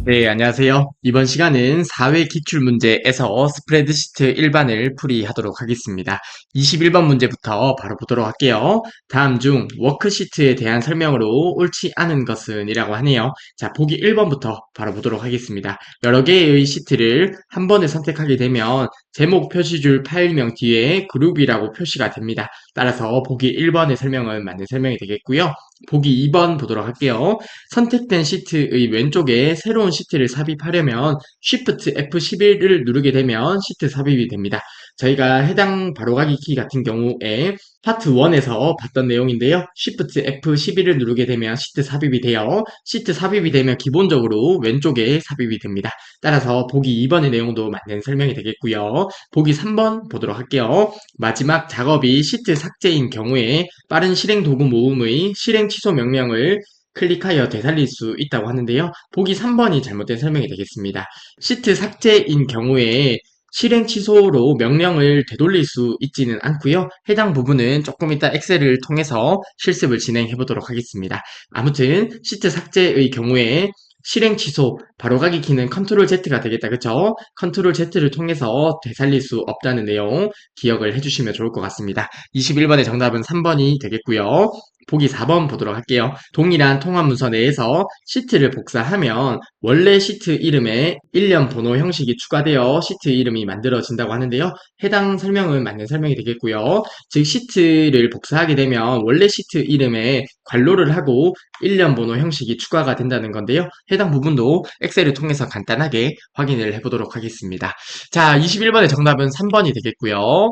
네, 안녕하세요. 이번 시간은 4회 기출문제에서 스프레드시트 일반을 풀이하도록 하겠습니다. 21번 문제부터 바로 보도록 할게요. 다음 중 워크시트에 대한 설명으로 옳지 않은 것은 이라고 하네요. 자, 보기 1번부터 바로 보도록 하겠습니다. 여러 개의 시트를 한 번에 선택하게 되면 제목 표시줄 파일명 뒤에 그룹이라고 표시가 됩니다. 따라서 보기 1번의 설명은 맞는 설명이 되겠고요. 보기 2번 보도록 할게요. 선택된 시트의 왼쪽에 새로운 시트를 삽입하려면 Shift F11을 누르게 되면 시트 삽입이 됩니다. 저희가 해당 바로가기 키 같은 경우에 파트 1에서 봤던 내용인데요. Shift F11을 누르게 되면 시트 삽입이 돼요. 시트 삽입이 되면 기본적으로 왼쪽에 삽입이 됩니다. 따라서 보기 2번의 내용도 맞는 설명이 되겠고요. 보기 3번 보도록 할게요. 마지막 작업이 시트 삭제인 경우에 빠른 실행 도구 모음의 실행 취소 명령을 클릭하여 되살릴 수 있다고 하는데요. 보기 3번이 잘못된 설명이 되겠습니다. 시트 삭제인 경우에 실행 취소로 명령을 되돌릴 수 있지는 않고요. 해당 부분은 조금 이따 엑셀을 통해서 실습을 진행해 보도록 하겠습니다. 아무튼 시트 삭제의 경우에 실행 취소, 바로가기 키는 컨트롤 Z가 되겠다. 그쵸? 컨트롤 Z를 통해서 되살릴 수 없다는 내용 기억을 해주시면 좋을 것 같습니다. 21번의 정답은 3번이 되겠고요. 보기 4번 보도록 할게요. 동일한 통합 문서 내에서 시트를 복사하면 원래 시트 이름에 일련 번호 형식이 추가되어 시트 이름이 만들어진다고 하는데요. 해당 설명은 맞는 설명이 되겠고요. 즉 시트를 복사하게 되면 원래 시트 이름에 괄호를 하고 일련 번호 형식이 추가가 된다는 건데요. 해당 부분도 엑셀을 통해서 간단하게 확인을 해보도록 하겠습니다. 자, 21번의 정답은 3번이 되겠고요.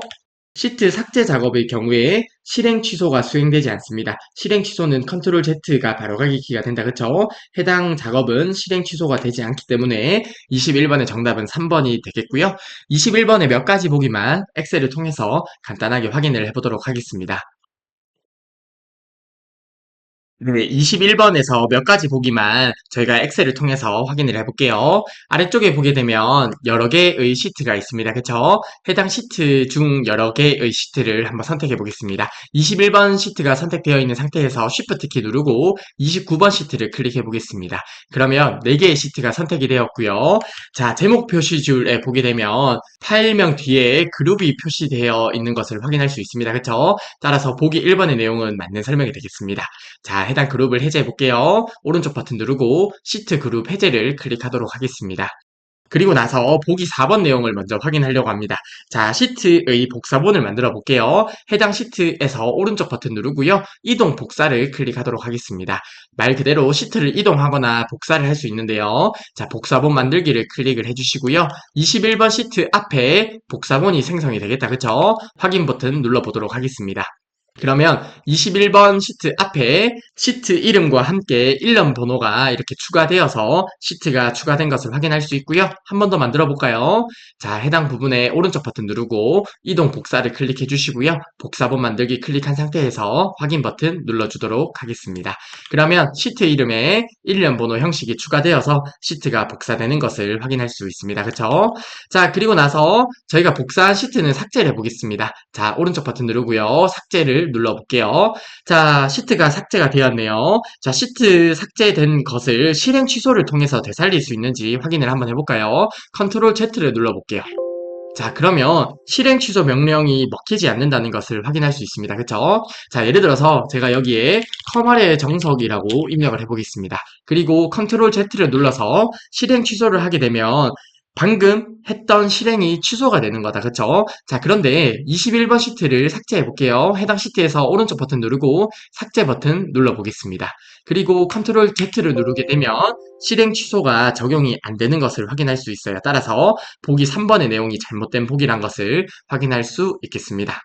시트 삭제 작업의 경우에 실행 취소가 수행되지 않습니다. 실행 취소는 컨트롤 Z가 바로가기 키가 된다. 그쵸? 해당 작업은 실행 취소가 되지 않기 때문에 21번의 정답은 3번이 되겠고요. 21번의 몇 가지 보기만 엑셀을 통해서 간단하게 확인을 해보도록 하겠습니다. 네, 21번에서 몇 가지 보기만 저희가 엑셀을 통해서 확인을 해볼게요. 아래쪽에 보게 되면 여러 개의 시트가 있습니다. 그쵸? 해당 시트 중 여러 개의 시트를 한번 선택해 보겠습니다. 21번 시트가 선택되어 있는 상태에서 Shift 키 누르고 29번 시트를 클릭해 보겠습니다. 그러면 4개의 시트가 선택이 되었고요. 자, 제목 표시줄에 보게 되면 파일명 뒤에 그룹이 표시되어 있는 것을 확인할 수 있습니다. 그쵸? 따라서 보기 1번의 내용은 맞는 설명이 되겠습니다. 자, 해당 그룹을 해제해 볼게요. 오른쪽 버튼 누르고 시트 그룹 해제를 클릭하도록 하겠습니다. 그리고 나서 보기 4번 내용을 먼저 확인하려고 합니다. 자, 시트의 복사본을 만들어 볼게요. 해당 시트에서 오른쪽 버튼 누르고요. 이동 복사를 클릭하도록 하겠습니다. 말 그대로 시트를 이동하거나 복사를 할 수 있는데요. 자, 복사본 만들기를 클릭을 해주시고요. 21번 시트 앞에 복사본이 생성이 되겠다. 그쵸? 확인 버튼 눌러보도록 하겠습니다. 그러면 21번 시트 앞에 시트 이름과 함께 일련 번호가 이렇게 추가되어서 시트가 추가된 것을 확인할 수 있고요. 한 번 더 만들어 볼까요? 자, 해당 부분에 오른쪽 버튼 누르고 이동 복사를 클릭해 주시고요. 복사본 만들기 클릭한 상태에서 확인 버튼 눌러주도록 하겠습니다. 그러면 시트 이름에 일련 번호 형식이 추가되어서 시트가 복사되는 것을 확인할 수 있습니다. 그쵸? 자, 그리고 나서 저희가 복사한 시트는 삭제를 해보겠습니다. 자, 오른쪽 버튼 누르고요. 삭제를 눌러볼게요. 자, 시트가 삭제가 되었네요. 자, 시트 삭제된 것을 실행 취소를 통해서 되살릴 수 있는지 확인을 한번 해볼까요? 컨트롤 Z를 눌러볼게요. 자, 그러면 실행 취소 명령이 먹히지 않는다는 것을 확인할 수 있습니다. 그쵸? 자, 예를 들어서 제가 여기에 커말의 정석이라고 입력을 해보겠습니다. 그리고 컨트롤 Z를 눌러서 실행 취소를 하게 되면 방금 했던 실행이 취소가 되는 거다. 그쵸? 자, 그런데 21번 시트를 삭제해 볼게요. 해당 시트에서 오른쪽 버튼 누르고 삭제 버튼 눌러 보겠습니다. 그리고 컨트롤 Z를 누르게 되면 실행 취소가 적용이 안 되는 것을 확인할 수 있어요. 따라서 보기 3번의 내용이 잘못된 보기란 것을 확인할 수 있겠습니다.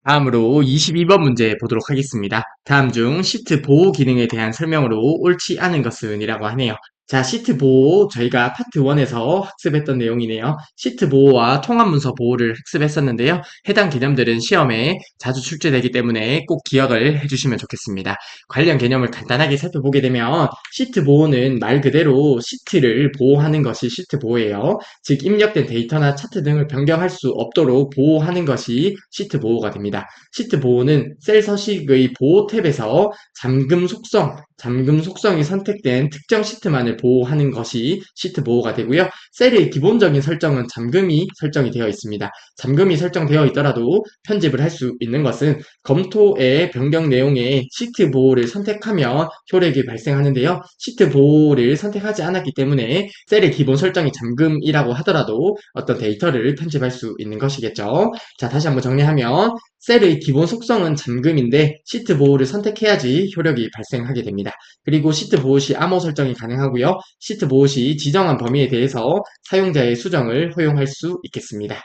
다음으로 22번 문제 보도록 하겠습니다. 다음 중 시트 보호 기능에 대한 설명으로 옳지 않은 것은 이라고 하네요. 자, 시트 보호 저희가 파트 1에서 학습했던 내용이네요. 시트 보호와 통합 문서 보호를 학습했었는데요. 해당 개념들은 시험에 자주 출제되기 때문에 꼭 기억을 해주시면 좋겠습니다. 관련 개념을 간단하게 살펴보게 되면 시트 보호는 말 그대로 시트를 보호하는 것이 시트 보호예요. 즉 입력된 데이터나 차트 등을 변경할 수 없도록 보호하는 것이 시트 보호가 됩니다. 시트 보호는 셀 서식의 보호 탭에서 잠금 속성, 잠금 속성이 선택된 특정 시트만을 보호하는 것이 시트 보호가 되고요. 셀의 기본적인 설정은 잠금이 설정이 되어 있습니다. 잠금이 설정되어 있더라도 편집을 할 수 있는 것은 검토의 변경 내용에 시트 보호를 선택하면 효력이 발생하는데요. 시트 보호를 선택하지 않았기 때문에 셀의 기본 설정이 잠금이라고 하더라도 어떤 데이터를 편집할 수 있는 것이겠죠. 자, 다시 한번 정리하면 셀의 기본 속성은 잠금인데 시트 보호를 선택해야지 효력이 발생하게 됩니다. 그리고 시트 보호 시 암호 설정이 가능하고요. 시트 보호 시 지정한 범위에 대해서 사용자의 수정을 허용할 수 있겠습니다.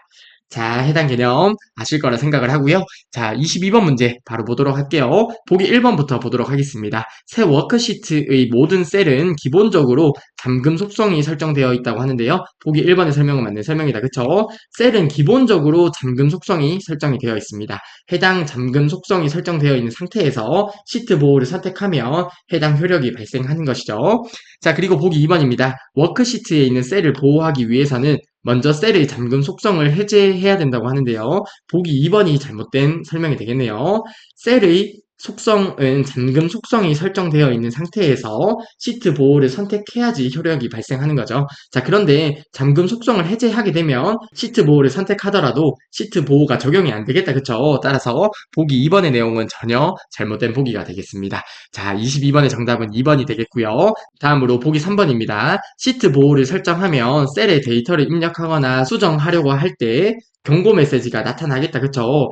자, 해당 개념 아실 거라 생각을 하고요. 자, 22번 문제 바로 보도록 할게요. 보기 1번부터 보도록 하겠습니다. 새 워크시트의 모든 셀은 기본적으로 잠금 속성이 설정되어 있다고 하는데요. 보기 1번의 설명은 맞는 설명이다. 그쵸? 셀은 기본적으로 잠금 속성이 설정이 되어 있습니다. 해당 잠금 속성이 설정되어 있는 상태에서 시트 보호를 선택하면 해당 효력이 발생하는 것이죠. 자, 그리고 보기 2번입니다. 워크시트에 있는 셀을 보호하기 위해서는 먼저 셀의 잠금 속성을 해제해야 된다고 하는데요. 보기 2번이 잘못된 설명이 되겠네요. 셀의 속성은 잠금 속성이 설정되어 있는 상태에서 시트 보호를 선택해야지 효력이 발생하는 거죠. 자, 그런데 잠금 속성을 해제하게 되면 시트 보호를 선택하더라도 시트 보호가 적용이 안 되겠다. 그쵸? 따라서 보기 2번의 내용은 전혀 잘못된 보기가 되겠습니다. 자, 22번의 정답은 2번이 되겠고요. 다음으로 보기 3번입니다. 시트 보호를 설정하면 셀에 데이터를 입력하거나 수정하려고 할 때 경고 메시지가 나타나겠다. 그쵸?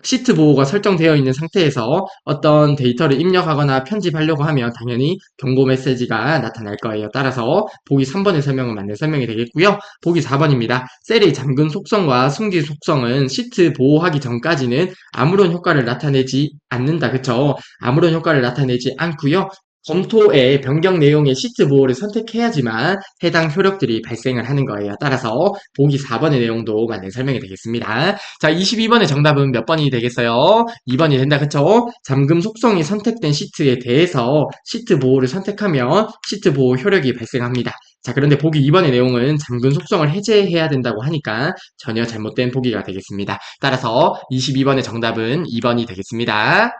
시트 보호가 설정되어 있는 상태에서 어떤 데이터를 입력하거나 편집하려고 하면 당연히 경고 메시지가 나타날 거예요. 따라서 보기 3번의 설명은 맞는 설명이 되겠고요. 보기 4번입니다. 셀의 잠금 속성과 숨기 속성은 시트 보호하기 전까지는 아무런 효과를 나타내지 않는다. 그쵸? 아무런 효과를 나타내지 않고요. 검토의 변경 내용의 시트 보호를 선택해야지만 해당 효력들이 발생을 하는 거예요. 따라서 보기 4번의 내용도 맞는 설명이 되겠습니다. 자, 22번의 정답은 몇 번이 되겠어요? 2번이 된다. 그쵸? 잠금 속성이 선택된 시트에 대해서 시트 보호를 선택하면 시트 보호 효력이 발생합니다. 자, 그런데 보기 2번의 내용은 잠금 속성을 해제해야 된다고 하니까 전혀 잘못된 보기가 되겠습니다. 따라서 22번의 정답은 2번이 되겠습니다.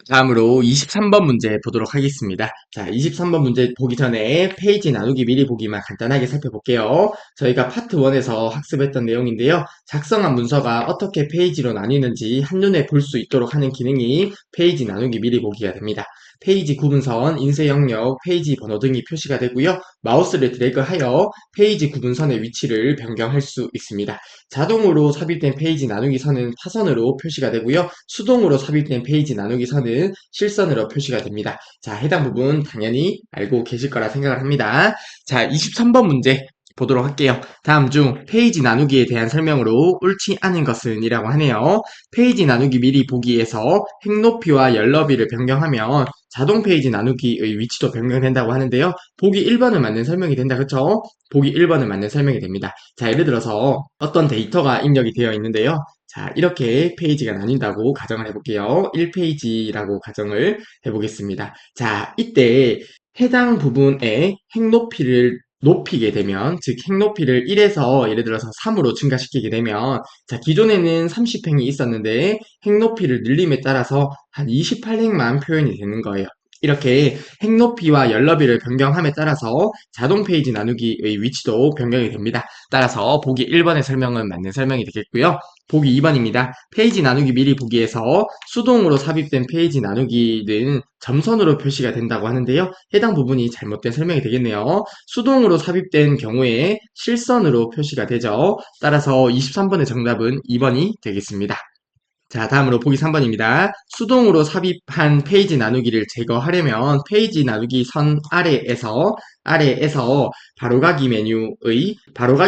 다음으로 23번 문제 보도록 하겠습니다. 자, 23번 문제 보기 전에 페이지 나누기 미리 보기만 간단하게 살펴볼게요. 저희가 파트 1에서 학습했던 내용인데요. 작성한 문서가 어떻게 페이지로 나뉘는지 한눈에 볼 수 있도록 하는 기능이 페이지 나누기 미리 보기가 됩니다. 페이지 구분선, 인쇄 영역, 페이지 번호 등이 표시가 되고요. 마우스를 드래그하여 페이지 구분선의 위치를 변경할 수 있습니다. 자동으로 삽입된 페이지 나누기 선은 타선으로 표시가 되고요. 수동으로 삽입된 페이지 나누기 선은 실선으로 표시가 됩니다. 자, 해당 부분 당연히 알고 계실 거라 생각을 합니다. 자, 23번 문제 보도록 할게요. 다음 중 페이지 나누기에 대한 설명으로 옳지 않은 것은 이라고 하네요. 페이지 나누기 미리 보기에서 행높이와 열너비를 변경하면 자동 페이지 나누기의 위치도 변경된다고 하는데요. 보기 1번은 맞는 설명이 된다. 그쵸? 보기 1번은 맞는 설명이 됩니다. 자, 예를 들어서 어떤 데이터가 입력이 되어 있는데요. 자, 이렇게 페이지가 나뉜다고 가정을 해볼게요. 1페이지라고 가정을 해보겠습니다. 자, 이때 해당 부분의 행높이를 높이게 되면, 즉 행높이를 1에서 예를 들어서 3으로 증가시키게 되면, 자, 기존에는 30행이 있었는데 행높이를 늘림에 따라서 한 28행만 표현이 되는 거예요. 이렇게 행높이와 열너비를 변경함에 따라서 자동 페이지 나누기의 위치도 변경이 됩니다. 따라서 보기 1번의 설명은 맞는 설명이 되겠고요. 보기 2번입니다. 페이지 나누기 미리 보기에서 수동으로 삽입된 페이지 나누기는 점선으로 표시가 된다고 하는데요. 해당 부분이 잘못된 설명이 되겠네요. 수동으로 삽입된 경우에 실선으로 표시가 되죠. 따라서 23번의 정답은 2번이 되겠습니다. 자, 다음으로 보기 3번입니다. 수동으로 삽입한 페이지 나누기를 제거하려면 페이지 나누기 선 아래에서 바로가기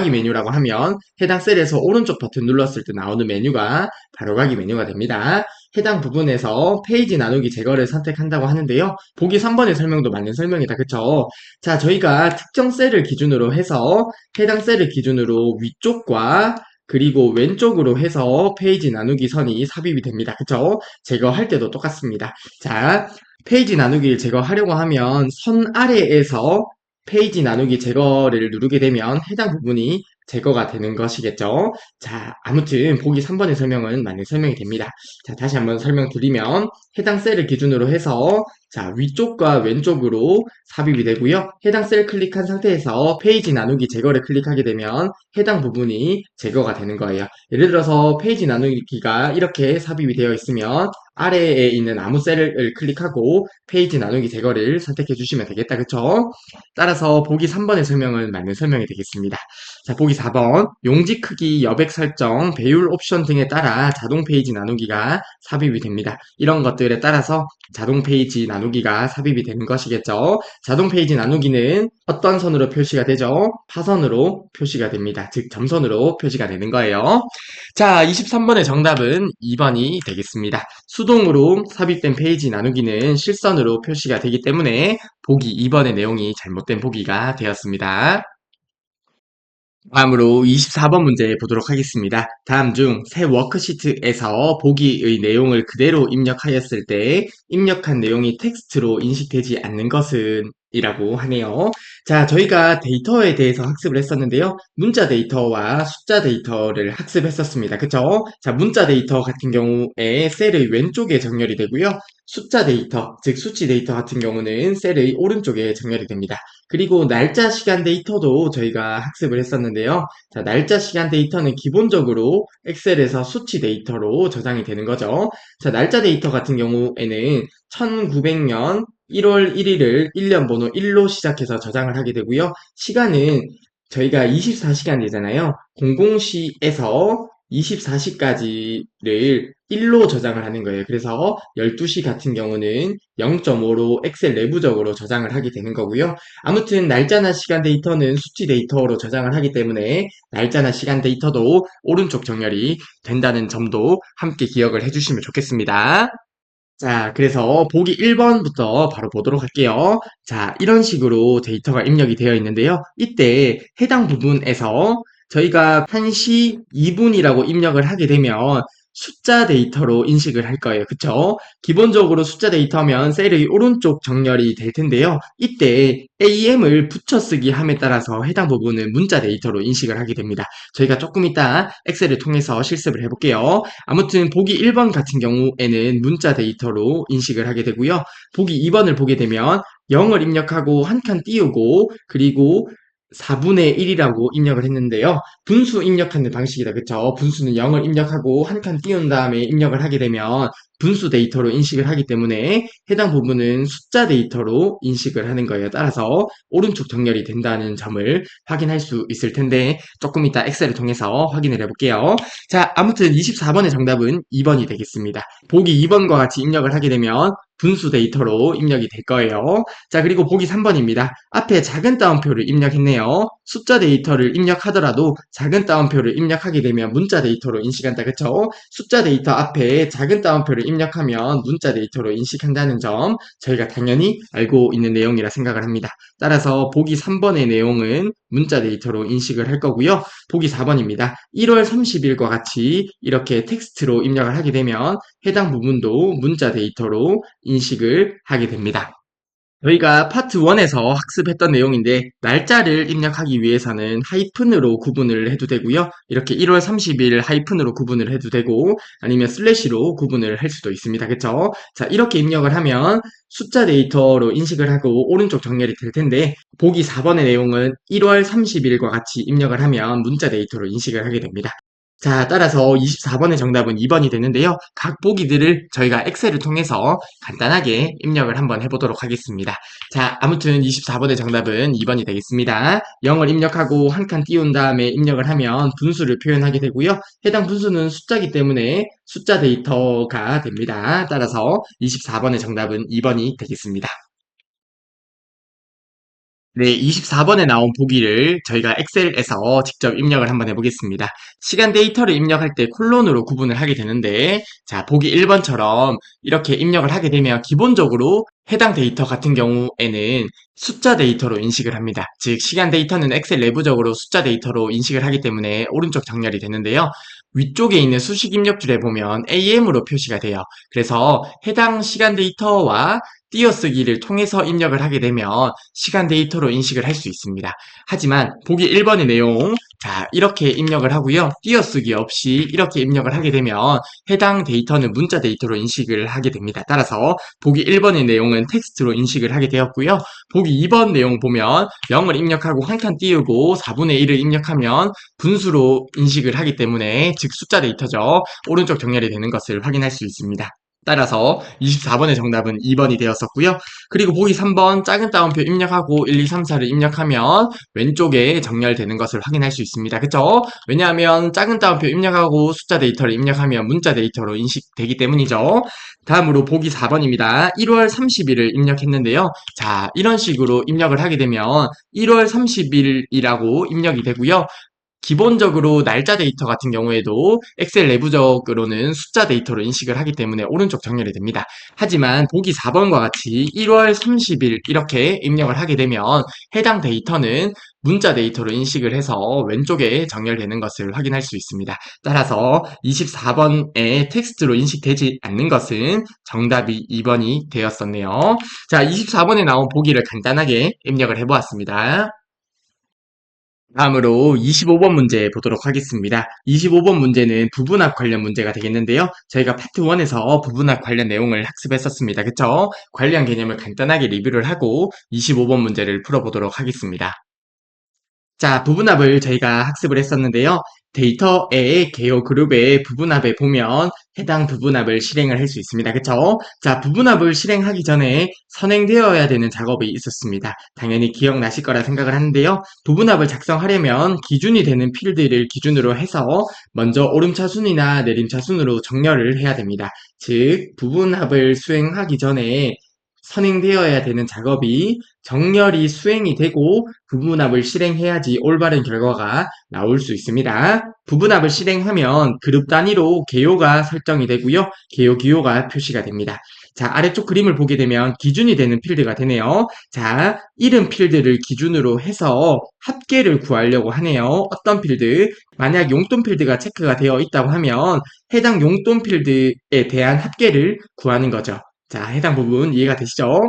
메뉴라고 하면 해당 셀에서 오른쪽 버튼 눌렀을 때 나오는 메뉴가 바로가기 메뉴가 됩니다. 해당 부분에서 페이지 나누기 제거를 선택한다고 하는데요. 보기 3번의 설명도 맞는 설명이다. 그쵸? 자, 저희가 특정 셀을 기준으로 해서 해당 셀을 기준으로 위쪽과 그리고 왼쪽으로 해서 페이지 나누기 선이 삽입이 됩니다. 그쵸? 제거할 때도 똑같습니다. 자, 페이지 나누기를 제거하려고 하면 선 아래에서 페이지 나누기 제거를 누르게 되면 해당 부분이 제거가 되는 것이겠죠. 자, 아무튼 보기 3번의 설명은 맞는 설명이 됩니다. 자, 다시 한번 설명드리면 해당 셀을 기준으로 해서 자, 위쪽과 왼쪽으로 삽입이 되고요. 해당 셀 클릭한 상태에서 페이지 나누기 제거를 클릭하게 되면 해당 부분이 제거가 되는 거예요. 예를 들어서 페이지 나누기가 이렇게 삽입이 되어 있으면 아래에 있는 아무 셀을 클릭하고 페이지 나누기 제거를 선택해 주시면 되겠다. 그쵸? 따라서 보기 3번의 설명은 맞는 설명이 되겠습니다. 자, 보기 4번. 용지 크기, 여백 설정, 배율 옵션 등에 따라 자동 페이지 나누기가 삽입이 됩니다. 이런 것들에 따라서 자동 페이지 나누기가 삽입이 되는 것이겠죠. 자동 페이지 나누기는 어떤 선으로 표시가 되죠? 파선으로 표시가 됩니다. 즉, 점선으로 표시가 되는 거예요. 자, 23번의 정답은 2번이 되겠습니다. 수동으로 삽입된 페이지 나누기는 실선으로 표시가 되기 때문에 보기 2번의 내용이 잘못된 보기가 되었습니다. 다음으로 24번 문제 보도록 하겠습니다. 다음 중 새 워크시트에서 보기의 내용을 그대로 입력하였을 때 입력한 내용이 텍스트로 인식되지 않는 것은? 이라고 하네요. 자, 저희가 데이터에 대해서 학습을 했었는데요. 문자 데이터와 숫자 데이터를 학습했었습니다. 그쵸? 자, 문자 데이터 같은 경우에 셀의 왼쪽에 정렬이 되고요. 숫자 데이터, 즉 수치 데이터 같은 경우는 셀의 오른쪽에 정렬이 됩니다. 그리고 날짜 시간 데이터도 저희가 학습을 했었는데요. 자, 날짜 시간 데이터는 기본적으로 엑셀에서 수치 데이터로 저장이 되는 거죠. 자, 날짜 데이터 같은 경우에는 1900년 1월 1일을 1년 번호 1로 시작해서 저장을 하게 되고요. 시간은 저희가 24시간이잖아요. 00시에서 24시까지를 1로 저장을 하는 거예요. 그래서 12시 같은 경우는 0.5로 엑셀 내부적으로 저장을 하게 되는 거고요. 아무튼 날짜나 시간 데이터는 수치 데이터로 저장을 하기 때문에 날짜나 시간 데이터도 오른쪽 정렬이 된다는 점도 함께 기억을 해주시면 좋겠습니다. 자, 그래서 보기 1번부터 바로 보도록 할게요. 자, 이런 식으로 데이터가 입력이 되어 있는데요. 이때 해당 부분에서 저희가 1시 2분이라고 입력을 하게 되면 숫자 데이터로 인식을 할 거예요. 그쵸? 기본적으로 숫자 데이터면 셀의 오른쪽 정렬이 될 텐데요. 이때 AM을 붙여쓰기 함에 따라서 해당 부분은 문자 데이터로 인식을 하게 됩니다. 저희가 조금 이따 엑셀을 통해서 실습을 해볼게요. 아무튼 보기 1번 같은 경우에는 문자 데이터로 인식을 하게 되고요. 보기 2번을 보게 되면 0을 입력하고 한 칸 띄우고 그리고 4분의 1이라고 입력을 했는데요. 분수 입력하는 방식이다. 그쵸? 분수는 0을 입력하고 한 칸 띄운 다음에 입력을 하게 되면 분수 데이터로 인식을 하기 때문에 해당 부분은 숫자 데이터로 인식을 하는 거예요. 따라서 오른쪽 정렬이 된다는 점을 확인할 수 있을 텐데 조금 이따 엑셀을 통해서 확인을 해볼게요. 자, 아무튼 24번의 정답은 2번이 되겠습니다. 보기 2번과 같이 입력을 하게 되면 분수 데이터로 입력이 될 거예요. 자, 그리고 보기 3번입니다. 앞에 작은 따옴표를 입력했네요. 숫자 데이터를 입력하더라도 작은 따옴표를 입력하게 되면 문자 데이터로 인식한다. 그쵸? 숫자 데이터 앞에 작은 따옴표를 입력하면 문자 데이터로 인식한다는 점 저희가 당연히 알고 있는 내용이라 생각을 합니다. 따라서 보기 3번의 내용은 문자 데이터로 인식을 할 거고요. 보기 4번입니다. 1월 30일과 같이 이렇게 텍스트로 입력을 하게 되면 해당 부분도 문자 데이터로 인식을 하게 됩니다. 저희가 파트 1에서 학습했던 내용인데 날짜를 입력하기 위해서는 하이픈으로 구분을 해도 되고요. 이렇게 1월 30일 하이픈으로 구분을 해도 되고 아니면 슬래시로 구분을 할 수도 있습니다. 그쵸? 자, 이렇게 입력을 하면 숫자 데이터로 인식을 하고 오른쪽 정렬이 될 텐데 보기 4번의 내용은 1월 30일과 같이 입력을 하면 문자 데이터로 인식을 하게 됩니다. 자, 따라서 24번의 정답은 2번이 되는데요. 각 보기들을 저희가 엑셀을 통해서 간단하게 입력을 한번 해보도록 하겠습니다. 자, 아무튼 24번의 정답은 2번이 되겠습니다. 0을 입력하고 한 칸 띄운 다음에 입력을 하면 분수를 표현하게 되고요. 해당 분수는 숫자이기 때문에 숫자 데이터가 됩니다. 따라서 24번의 정답은 2번이 되겠습니다. 네, 24번에 나온 보기를 저희가 엑셀에서 직접 입력을 한번 해보겠습니다. 시간 데이터를 입력할 때 콜론으로 구분을 하게 되는데, 자, 보기 1번처럼 이렇게 입력을 하게 되면 기본적으로 해당 데이터 같은 경우에는 숫자 데이터로 인식을 합니다. 즉, 시간 데이터는 엑셀 내부적으로 숫자 데이터로 인식을 하기 때문에 오른쪽 정렬이 되는데요. 위쪽에 있는 수식 입력줄에 보면 AM으로 표시가 돼요. 그래서 해당 시간 데이터와 띄어쓰기를 통해서 입력을 하게 되면 시간 데이터로 인식을 할 수 있습니다. 하지만 보기 1번의 내용 자, 이렇게 입력을 하고요. 띄어쓰기 없이 이렇게 입력을 하게 되면 해당 데이터는 문자 데이터로 인식을 하게 됩니다. 따라서 보기 1번의 내용은 텍스트로 인식을 하게 되었고요. 보기 2번 내용 보면 0을 입력하고 한 칸 띄우고 4분의 1을 입력하면 분수로 인식을 하기 때문에 즉 숫자 데이터죠. 오른쪽 정렬이 되는 것을 확인할 수 있습니다. 따라서 24번의 정답은 2번이 되었었고요. 그리고 보기 3번 작은 따옴표 입력하고 1, 2, 3, 4를 입력하면 왼쪽에 정렬되는 것을 확인할 수 있습니다. 그쵸? 왜냐하면 작은 따옴표 입력하고 숫자 데이터를 입력하면 문자 데이터로 인식되기 때문이죠. 다음으로 보기 4번입니다. 1월 30일을 입력했는데요. 자, 이런 식으로 입력을 하게 되면 1월 30일이라고 입력이 되고요. 기본적으로 날짜 데이터 같은 경우에도 엑셀 내부적으로는 숫자 데이터로 인식을 하기 때문에 오른쪽 정렬이 됩니다. 하지만 보기 4번과 같이 1월 30일 이렇게 입력을 하게 되면 해당 데이터는 문자 데이터로 인식을 해서 왼쪽에 정렬되는 것을 확인할 수 있습니다. 따라서 24번에 텍스트로 인식되지 않는 것은 정답이 2번이 되었었네요. 자, 24번에 나온 보기를 간단하게 입력을 해보았습니다. 다음으로 25번 문제 보도록 하겠습니다. 25번 문제는 부분합 관련 문제가 되겠는데요. 저희가 파트 1에서 부분합 관련 내용을 학습했었습니다. 그쵸? 관련 개념을 간단하게 리뷰를 하고 25번 문제를 풀어보도록 하겠습니다. 자, 부분합을 저희가 학습을 했었는데요. 데이터의 개요 그룹의 부분합에 보면 해당 부분합을 실행을 할 수 있습니다. 그쵸? 자, 부분합을 실행하기 전에 선행되어야 되는 작업이 있었습니다. 당연히 기억나실 거라 생각을 하는데요. 부분합을 작성하려면 기준이 되는 필드를 기준으로 해서 먼저 오름차순이나 내림차순으로 정렬을 해야 됩니다. 즉, 부분합을 수행하기 전에 선행되어야 되는 작업이 정렬이 수행이 되고 부분합을 실행해야지 올바른 결과가 나올 수 있습니다. 부분합을 실행하면 그룹 단위로 개요가 설정이 되고요. 개요 기호가 표시가 됩니다. 자, 아래쪽 그림을 보게 되면 기준이 되는 필드가 되네요. 자, 이름 필드를 기준으로 해서 합계를 구하려고 하네요. 어떤 필드? 만약 용돈 필드가 체크가 되어 있다고 하면 해당 용돈 필드에 대한 합계를 구하는 거죠. 자, 해당 부분 이해가 되시죠?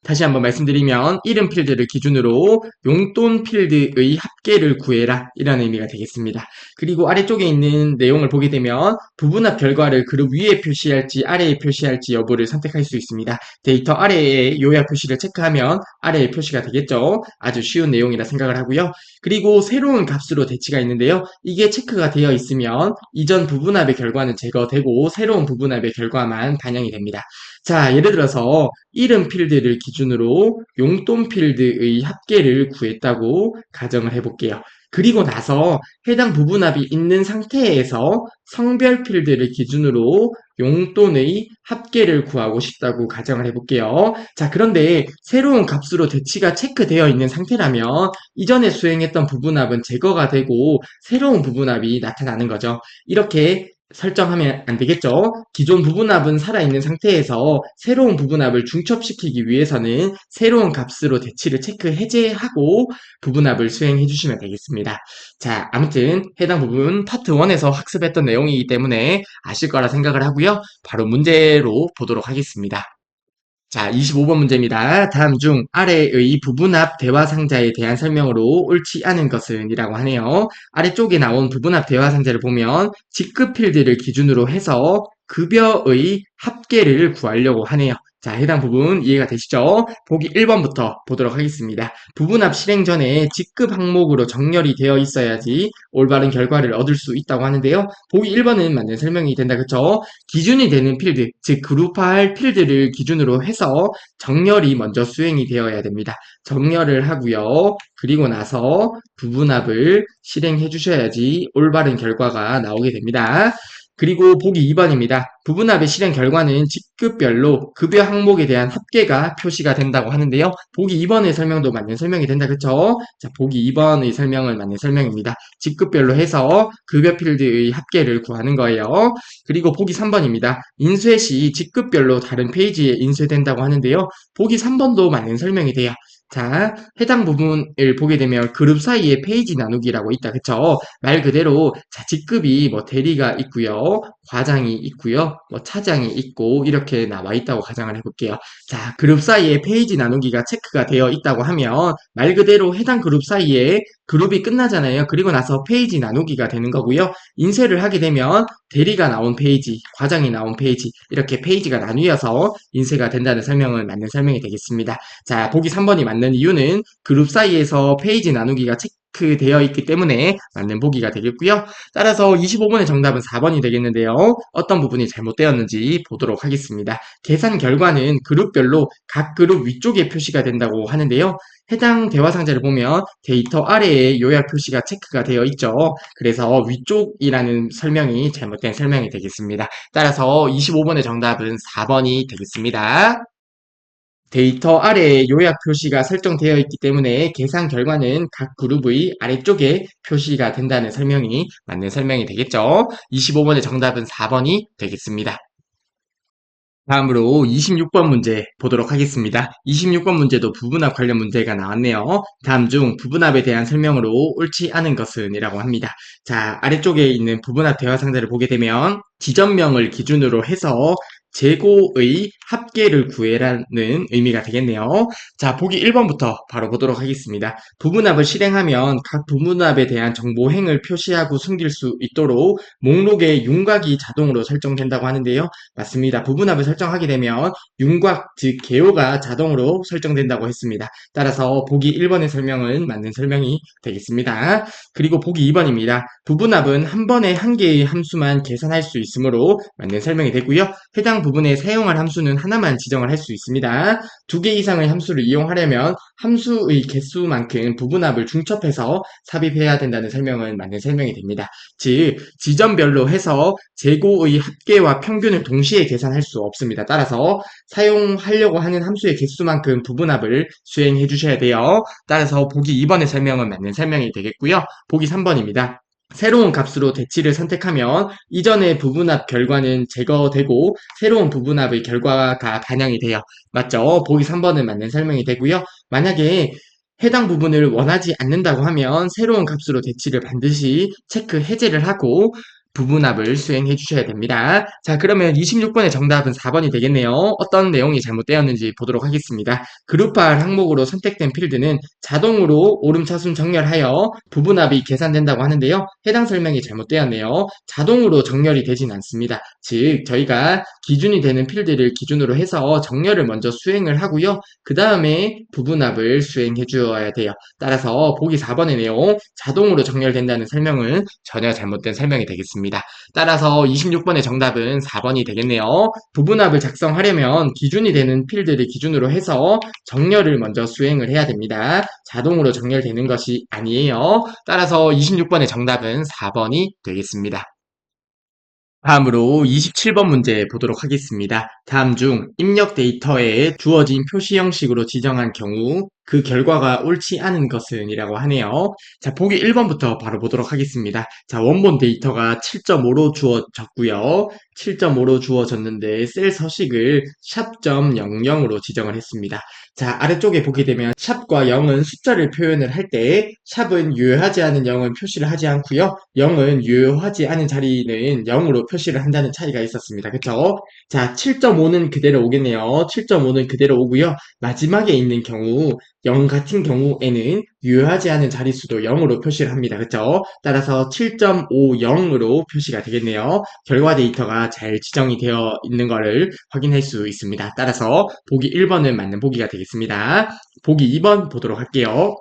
다시 한번 말씀드리면 이름 필드를 기준으로 용돈 필드의 합계를 구해라 이런 의미가 되겠습니다. 그리고 아래쪽에 있는 내용을 보게 되면 부분합 결과를 그룹 위에 표시할지 아래에 표시할지 여부를 선택할 수 있습니다. 데이터 아래에 요약 표시를 체크하면 아래에 표시가 되겠죠. 아주 쉬운 내용이라 생각을 하고요. 그리고 새로운 값으로 대치가 있는데요. 이게 체크가 되어 있으면 이전 부분합의 결과는 제거되고 새로운 부분합의 결과만 반영이 됩니다. 자, 예를 들어서 이름 필드를 기준으로 용돈 필드의 합계를 구했다고 가정을 해볼게요. 그리고 나서 해당 부분합이 있는 상태에서 성별 필드를 기준으로 용돈의 합계를 구하고 싶다고 가정을 해볼게요. 자, 그런데 새로운 값으로 대치가 체크되어 있는 상태라면 이전에 수행했던 부분합은 제거가 되고 새로운 부분합이 나타나는 거죠. 이렇게 설정하면 안 되겠죠? 기존 부분합은 살아있는 상태에서 새로운 부분합을 중첩시키기 위해서는 새로운 값으로 대치를 체크 해제하고 부분합을 수행해 주시면 되겠습니다. 자, 아무튼 해당 부분 파트 1에서 학습했던 내용이기 때문에 아실 거라 생각을 하고요. 바로 문제로 보도록 하겠습니다. 자, 25번 문제입니다. 다음 중 아래의 부분합 대화 상자에 대한 설명으로 옳지 않은 것은 이라고 하네요. 아래쪽에 나온 부분합 대화 상자를 보면 직급 필드를 기준으로 해서 급여의 합계를 구하려고 하네요. 자, 해당 부분 이해가 되시죠? 보기 1번부터 보도록 하겠습니다. 부분합 실행 전에 직급 항목으로 정렬이 되어 있어야지 올바른 결과를 얻을 수 있다고 하는데요. 보기 1번은 맞는 설명이 된다. 그쵸? 기준이 되는 필드, 즉 그룹화할 필드를 기준으로 해서 정렬이 먼저 수행이 되어야 됩니다. 정렬을 하고요. 그리고 나서 부분합을 실행해 주셔야지 올바른 결과가 나오게 됩니다. 그리고 보기 2번입니다. 부분합의 실행 결과는 직급별로 급여 항목에 대한 합계가 표시가 된다고 하는데요. 보기 2번의 설명도 맞는 설명이 된다. 그쵸? 자, 보기 2번의 설명은 맞는 설명입니다. 직급별로 해서 급여 필드의 합계를 구하는 거예요. 그리고 보기 3번입니다. 인쇄 시 직급별로 다른 페이지에 인쇄된다고 하는데요. 보기 3번도 맞는 설명이 돼요. 자, 해당 부분을 보게 되면 그룹 사이에 페이지 나누기라고 있다. 그쵸? 말 그대로 자, 직급이 뭐 대리가 있고요. 과장이 있고요. 뭐 차장이 있고 이렇게 나와 있다고 가정을 해볼게요. 자, 그룹 사이에 페이지 나누기가 체크가 되어 있다고 하면 말 그대로 해당 그룹 사이에 그룹이 끝나잖아요. 그리고 나서 페이지 나누기가 되는 거고요. 인쇄를 하게 되면 대리가 나온 페이지, 과장이 나온 페이지 이렇게 페이지가 나뉘어서 인쇄가 된다는 설명은 맞는 설명이 되겠습니다. 자, 보기 3번이 맞는 이유는 그룹 사이에서 페이지 나누기가 체크되어 있기 때문에 맞는 보기가 되겠고요. 따라서 25번의 정답은 4번이 되겠는데요. 어떤 부분이 잘못되었는지 보도록 하겠습니다. 계산 결과는 그룹별로 각 그룹 위쪽에 표시가 된다고 하는데요. 해당 대화 상자를 보면 데이터 아래에 요약 표시가 체크가 되어 있죠. 그래서 위쪽이라는 설명이 잘못된 설명이 되겠습니다. 따라서 25번의 정답은 4번이 되겠습니다. 데이터 아래에 요약 표시가 설정되어 있기 때문에 계산 결과는 각 그룹의 아래쪽에 표시가 된다는 설명이 맞는 설명이 되겠죠. 25번의 정답은 4번이 되겠습니다. 다음으로 26번 문제 보도록 하겠습니다. 26번 문제도 부분합 관련 문제가 나왔네요. 다음 중 부분합에 대한 설명으로 옳지 않은 것은 이라고 합니다. 자, 아래쪽에 있는 부분합 대화 상자를 보게 되면 지점명을 기준으로 해서 재고의 합계를 구해라는 의미가 되겠네요. 자, 보기 1번부터 바로 보도록 하겠습니다. 부분합을 실행하면 각 부분합에 대한 정보행을 표시하고 숨길 수 있도록 목록에 윤곽이 자동으로 설정된다고 하는데요. 맞습니다. 부분합을 설정하게 되면 윤곽, 즉 개요가 자동으로 설정된다고 했습니다. 따라서 보기 1번의 설명은 맞는 설명이 되겠습니다. 그리고 보기 2번입니다. 부분합은 한 번에 한 개의 함수만 계산할 수 있으므로 맞는 설명이 되고요. 해당 부분에 사용할 함수는 하나만 지정을 할 수 있습니다. 두 개 이상의 함수를 이용하려면 함수의 개수만큼 부분합을 중첩해서 삽입해야 된다는 설명은 맞는 설명이 됩니다. 즉, 지점별로 해서 재고의 합계와 평균을 동시에 계산할 수 없습니다. 따라서 사용하려고 하는 함수의 개수만큼 부분합을 수행해 주셔야 돼요. 따라서 보기 2번의 설명은 맞는 설명이 되겠고요. 보기 3번입니다. 새로운 값으로 대치를 선택하면 이전의 부분합 결과는 제거되고 새로운 부분합의 결과가 반영이 돼요. 맞죠? 보기 3번은 맞는 설명이 되고요. 만약에 해당 부분을 원하지 않는다고 하면 새로운 값으로 대치를 반드시 체크 해제를 하고 부분합을 수행해 주셔야 됩니다. 자, 그러면 26번의 정답은 4번이 되겠네요. 어떤 내용이 잘못되었는지 보도록 하겠습니다. 그룹화 항목으로 선택된 필드는 자동으로 오름차순 정렬하여 부분합이 계산된다고 하는데요. 해당 설명이 잘못되었네요. 자동으로 정렬이 되진 않습니다. 즉, 저희가 기준이 되는 필드를 기준으로 해서 정렬을 먼저 수행을 하고요. 그 다음에 부분합을 수행해 주어야 돼요. 따라서 보기 4번의 내용, 자동으로 정렬된다는 설명은 전혀 잘못된 설명이 되겠습니다. 따라서 26번의 정답은 4번이 되겠네요. 부분합을 작성하려면 기준이 되는 필드를 기준으로 해서 정렬을 먼저 수행을 해야 됩니다. 자동으로 정렬되는 것이 아니에요. 따라서 26번의 정답은 4번이 되겠습니다. 다음으로 27번 문제 보도록 하겠습니다. 다음 중 입력 데이터에 주어진 표시 형식으로 지정한 경우 그 결과가 옳지 않은 것은 이라고 하네요. 자, 보기 1번부터 바로 보도록 하겠습니다. 자, 원본 데이터가 7.5로 주어졌고요. 7.5로 주어졌는데 셀 서식을 샵.00으로 지정을 했습니다. 자, 아래쪽에 보게 되면 샵과 0은 숫자를 표현을 할 때 샵은 유효하지 않은 0은 표시를 하지 않고요. 0은 유효하지 않은 자리는 0으로 표시를 한다는 차이가 있었습니다. 그쵸? 자, 7.5는 그대로 오겠네요. 7.5는 그대로 오고요. 마지막에 있는 경우 0 같은 경우에는 유효하지 않은 자릿수도 0으로 표시를 합니다. 그쵸? 따라서 7.50으로 표시가 되겠네요. 결과 데이터가 잘 지정이 되어 있는 것을 확인할 수 있습니다. 따라서 보기 1번은 맞는 보기가 되겠습니다. 보기 2번 보도록 할게요.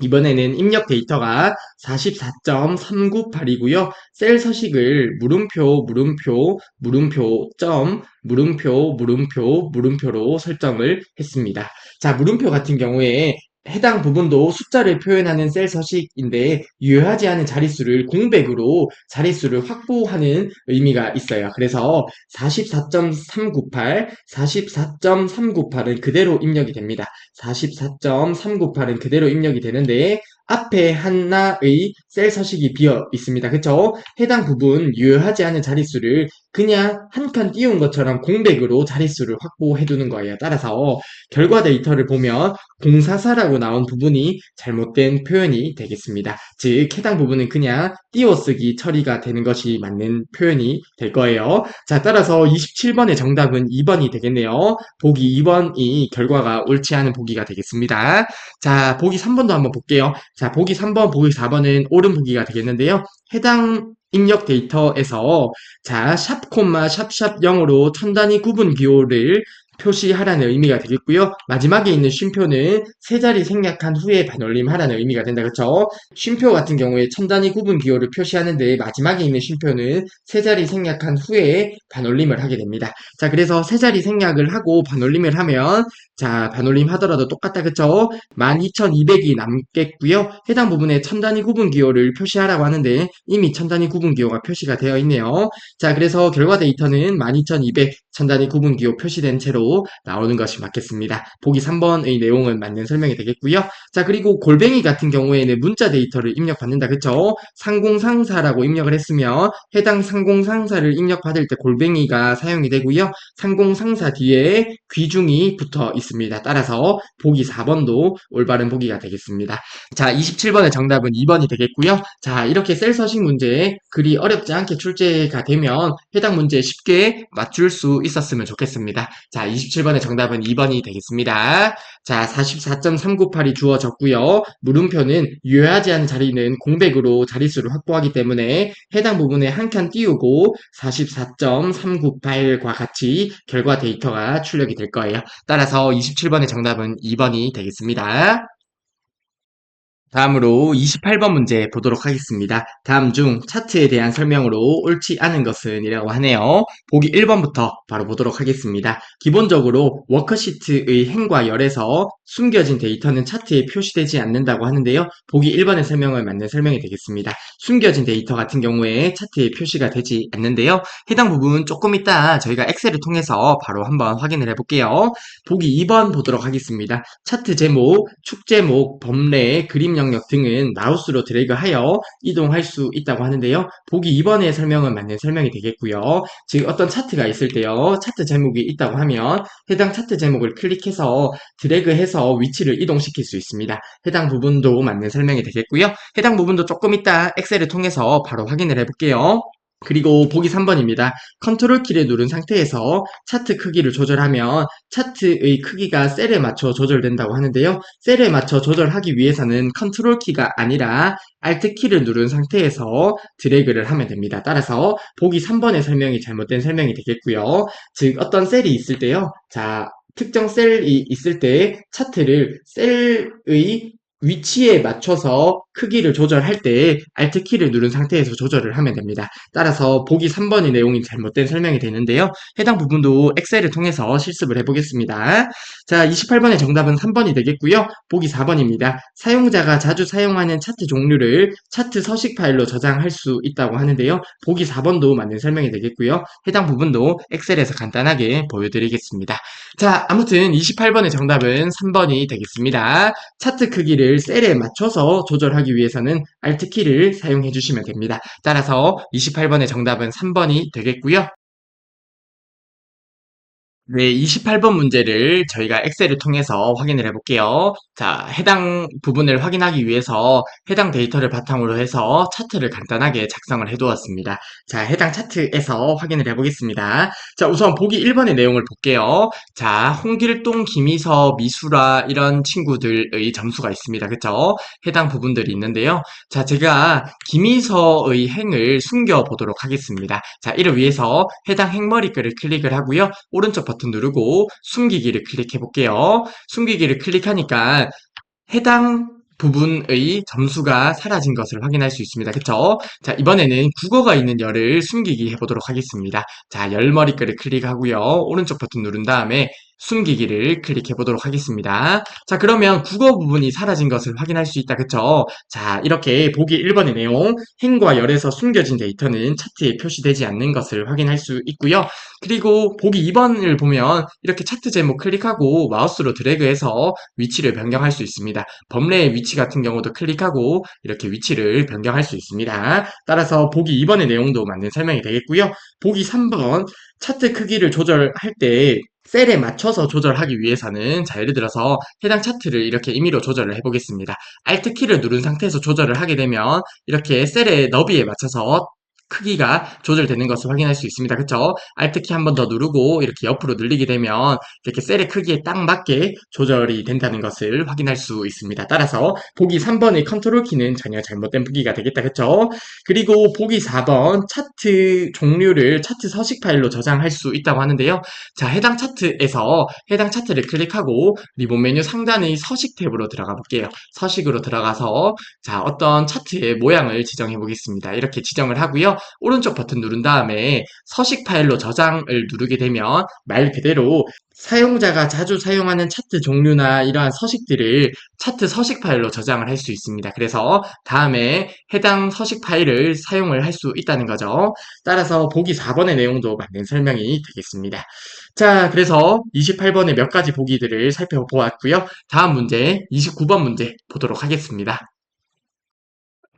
이번에는 입력 데이터가 44.398이고요. 셀 서식을 물음표, 물음표, 물음표, 점, 물음표, 물음표, 물음표로 설정을 했습니다. 자, 물음표 같은 경우에 해당 부분도 숫자를 표현하는 셀 서식인데 유효하지 않은 자릿수를 공백으로 자릿수를 확보하는 의미가 있어요. 그래서 44.398, 44.398은 그대로 입력이 됩니다. 44.398은 그대로 입력이 되는데 앞에 하나의 셀 서식이 비어 있습니다. 그쵸? 해당 부분 유효하지 않은 자릿수를 그냥 한 칸 띄운 것처럼 공백으로 자릿수를 확보해 두는 거예요. 따라서 결과 데이터를 보면 044라고 나온 부분이 잘못된 표현이 되겠습니다. 즉 해당 부분은 그냥 띄워쓰기 처리가 되는 것이 맞는 표현이 될 거예요. 자, 따라서 27번의 정답은 2번이 되겠네요. 보기 2번이 결과가 옳지 않은 보기가 되겠습니다. 자, 보기 3번도 한번 볼게요. 자, 보기 3번, 보기 4번은 옳은 보기가 되겠는데요. 해당 입력 데이터에서 자, 샵 콤마 샵샵 0으로 천 단위 구분 기호를 표시하라는 의미가 되겠고요. 마지막에 있는 쉼표는 세 자리 생략한 후에 반올림하라는 의미가 된다. 그렇죠? 쉼표 같은 경우에 천 단위 구분 기호를 표시하는데 마지막에 있는 쉼표는 세 자리 생략한 후에 반올림을 하게 됩니다. 자, 그래서 세 자리 생략을 하고 반올림을 하면 자, 반올림 하더라도 똑같다. 그쵸? 12,200이 남겠고요. 해당 부분에 천 단위 구분 기호를 표시하라고 하는데 이미 천 단위 구분 기호가 표시가 되어 있네요. 자, 그래서 결과 데이터는 12,200 천 단위 구분 기호 표시된 채로 나오는 것이 맞겠습니다. 보기 3번의 내용은 맞는 설명이 되겠고요. 자, 그리고 골뱅이 같은 경우에는 문자 데이터를 입력받는다. 그쵸? 상공상사라고 입력을 했으면 해당 상공상사를 입력받을 때 골뱅이가 사용이 되고요. 상공상사 뒤에 귀중이 붙어 있습니다. 따라서 보기 4번도 올바른 보기가 되겠습니다. 자, 27번의 정답은 2번이 되겠고요. 자, 이렇게 셀 서식 문제 그리 어렵지 않게 출제가 되면 해당 문제 쉽게 맞출 수 있었으면 좋겠습니다. 자, 27번의 정답은 2번이 되겠습니다. 자, 44.398이 주어졌고요. 물음표는 유효하지 않은 자리는 공백으로 자릿수를 확보하기 때문에 해당 부분에 한 칸 띄우고 44.398과 같이 결과 데이터가 출력이 될 거예요. 따라서 27번의 정답은 2번이 되겠습니다. 다음으로 28번 문제 보도록 하겠습니다. 다음 중 차트에 대한 설명으로 옳지 않은 것은 이라고 하네요. 보기 1번부터 바로 보도록 하겠습니다. 기본적으로 워크시트의 행과 열에서 숨겨진 데이터는 차트에 표시되지 않는다고 하는데요. 보기 1번의 설명을 맞는 설명이 되겠습니다. 숨겨진 데이터 같은 경우에 차트에 표시가 되지 않는데요. 해당 부분 조금 이따 저희가 엑셀을 통해서 바로 한번 확인을 해볼게요. 보기 2번 보도록 하겠습니다. 차트 제목, 축 제목, 범례, 그림 영역 등은 마우스로 드래그하여 이동할 수 있다고 하는데요. 보기 2번의 설명은 맞는 설명이 되겠고요. 즉 어떤 차트가 있을 때요. 차트 제목이 있다고 하면 해당 차트 제목을 클릭해서 드래그해서 위치를 이동시킬 수 있습니다. 해당 부분도 맞는 설명이 되겠고요. 해당 부분도 조금 이따 엑셀을 통해서 바로 확인을 해볼게요. 그리고 보기 3번입니다. 컨트롤 키를 누른 상태에서 차트 크기를 조절하면 차트의 크기가 셀에 맞춰 조절된다고 하는데요. 셀에 맞춰 조절하기 위해서는 컨트롤 키가 아니라 Alt 키를 누른 상태에서 드래그를 하면 됩니다. 따라서 보기 3번의 설명이 잘못된 설명이 되겠고요. 즉 어떤 셀이 있을 때요. 자, 특정 셀이 있을 때 차트를 셀의 위치에 맞춰서 크기를 조절할 때 Alt 키를 누른 상태에서 조절을 하면 됩니다. 따라서 보기 3번의 내용이 잘못된 설명이 되는데요. 해당 부분도 엑셀을 통해서 실습을 해보겠습니다. 자, 28번의 정답은 3번이 되겠고요. 보기 4번입니다. 사용자가 자주 사용하는 차트 종류를 차트 서식 파일로 저장할 수 있다고 하는데요. 보기 4번도 맞는 설명이 되겠고요. 해당 부분도 엑셀에서 간단하게 보여드리겠습니다. 자, 아무튼 28번의 정답은 3번이 되겠습니다. 차트 크기를 셀에 맞춰서 조절하기 위해서는 Alt 키를 사용해 주시면 됩니다. 따라서 28번의 정답은 3번이 되겠고요. 네, 28번 문제를 저희가 엑셀을 통해서 확인을 해볼게요. 자, 해당 부분을 확인하기 위해서 해당 데이터를 바탕으로 해서 차트를 간단하게 작성을 해두었습니다. 자, 해당 차트에서 확인을 해보겠습니다. 자, 우선 보기 1번의 내용을 볼게요. 자, 홍길동, 김희서, 미수라 이런 친구들의 점수가 있습니다. 그쵸? 해당 부분들이 있는데요. 자, 제가 김희서의 행을 숨겨보도록 하겠습니다. 자, 이를 위해서 해당 행머리글을 클릭을 하고요. 오른쪽 버튼 누르고 숨기기를 클릭해 볼게요. 숨기기를 클릭하니까 해당 부분의 점수가 사라진 것을 확인할 수 있습니다. 그쵸? 자, 이번에는 국어가 있는 열을 숨기기 해보도록 하겠습니다. 자, 열 머리글을 클릭하고요. 오른쪽 버튼 누른 다음에 숨기기를 클릭해 보도록 하겠습니다. 자, 그러면 국어 부분이 사라진 것을 확인할 수 있다. 그쵸? 자, 이렇게 보기 1번의 내용, 행과 열에서 숨겨진 데이터는 차트에 표시되지 않는 것을 확인할 수 있고요. 그리고 보기 2번을 보면 이렇게 차트 제목 클릭하고 마우스로 드래그해서 위치를 변경할 수 있습니다. 범례의 위치 같은 경우도 클릭하고 이렇게 위치를 변경할 수 있습니다. 따라서 보기 2번의 내용도 맞는 설명이 되겠고요. 보기 3번, 차트 크기를 조절할 때 셀에 맞춰서 조절하기 위해서는 자, 예를 들어서 해당 차트를 이렇게 임의로 조절을 해보겠습니다. Alt 키를 누른 상태에서 조절을 하게 되면 이렇게 셀의 너비에 맞춰서 크기가 조절되는 것을 확인할 수 있습니다. 그쵸? Alt 키 한 번 더 누르고 이렇게 옆으로 늘리게 되면 이렇게 셀의 크기에 딱 맞게 조절이 된다는 것을 확인할 수 있습니다. 따라서 보기 3번의 컨트롤 키는 전혀 잘못된 보기가 되겠다. 그쵸? 그리고 보기 4번 차트 종류를 차트 서식 파일로 저장할 수 있다고 하는데요. 자, 해당 차트에서 해당 차트를 클릭하고 리본 메뉴 상단의 서식 탭으로 들어가 볼게요. 서식으로 들어가서 자, 어떤 차트의 모양을 지정해 보겠습니다. 이렇게 지정을 하고요. 오른쪽 버튼 누른 다음에 서식 파일로 저장을 누르게 되면 말 그대로 사용자가 자주 사용하는 차트 종류나 이러한 서식들을 차트 서식 파일로 저장을 할 수 있습니다. 그래서 다음에 해당 서식 파일을 사용을 할 수 있다는 거죠. 따라서 보기 4번의 내용도 맞는 설명이 되겠습니다. 자, 그래서 28번의 몇 가지 보기들을 살펴보았고요. 다음 문제, 29번 문제 보도록 하겠습니다.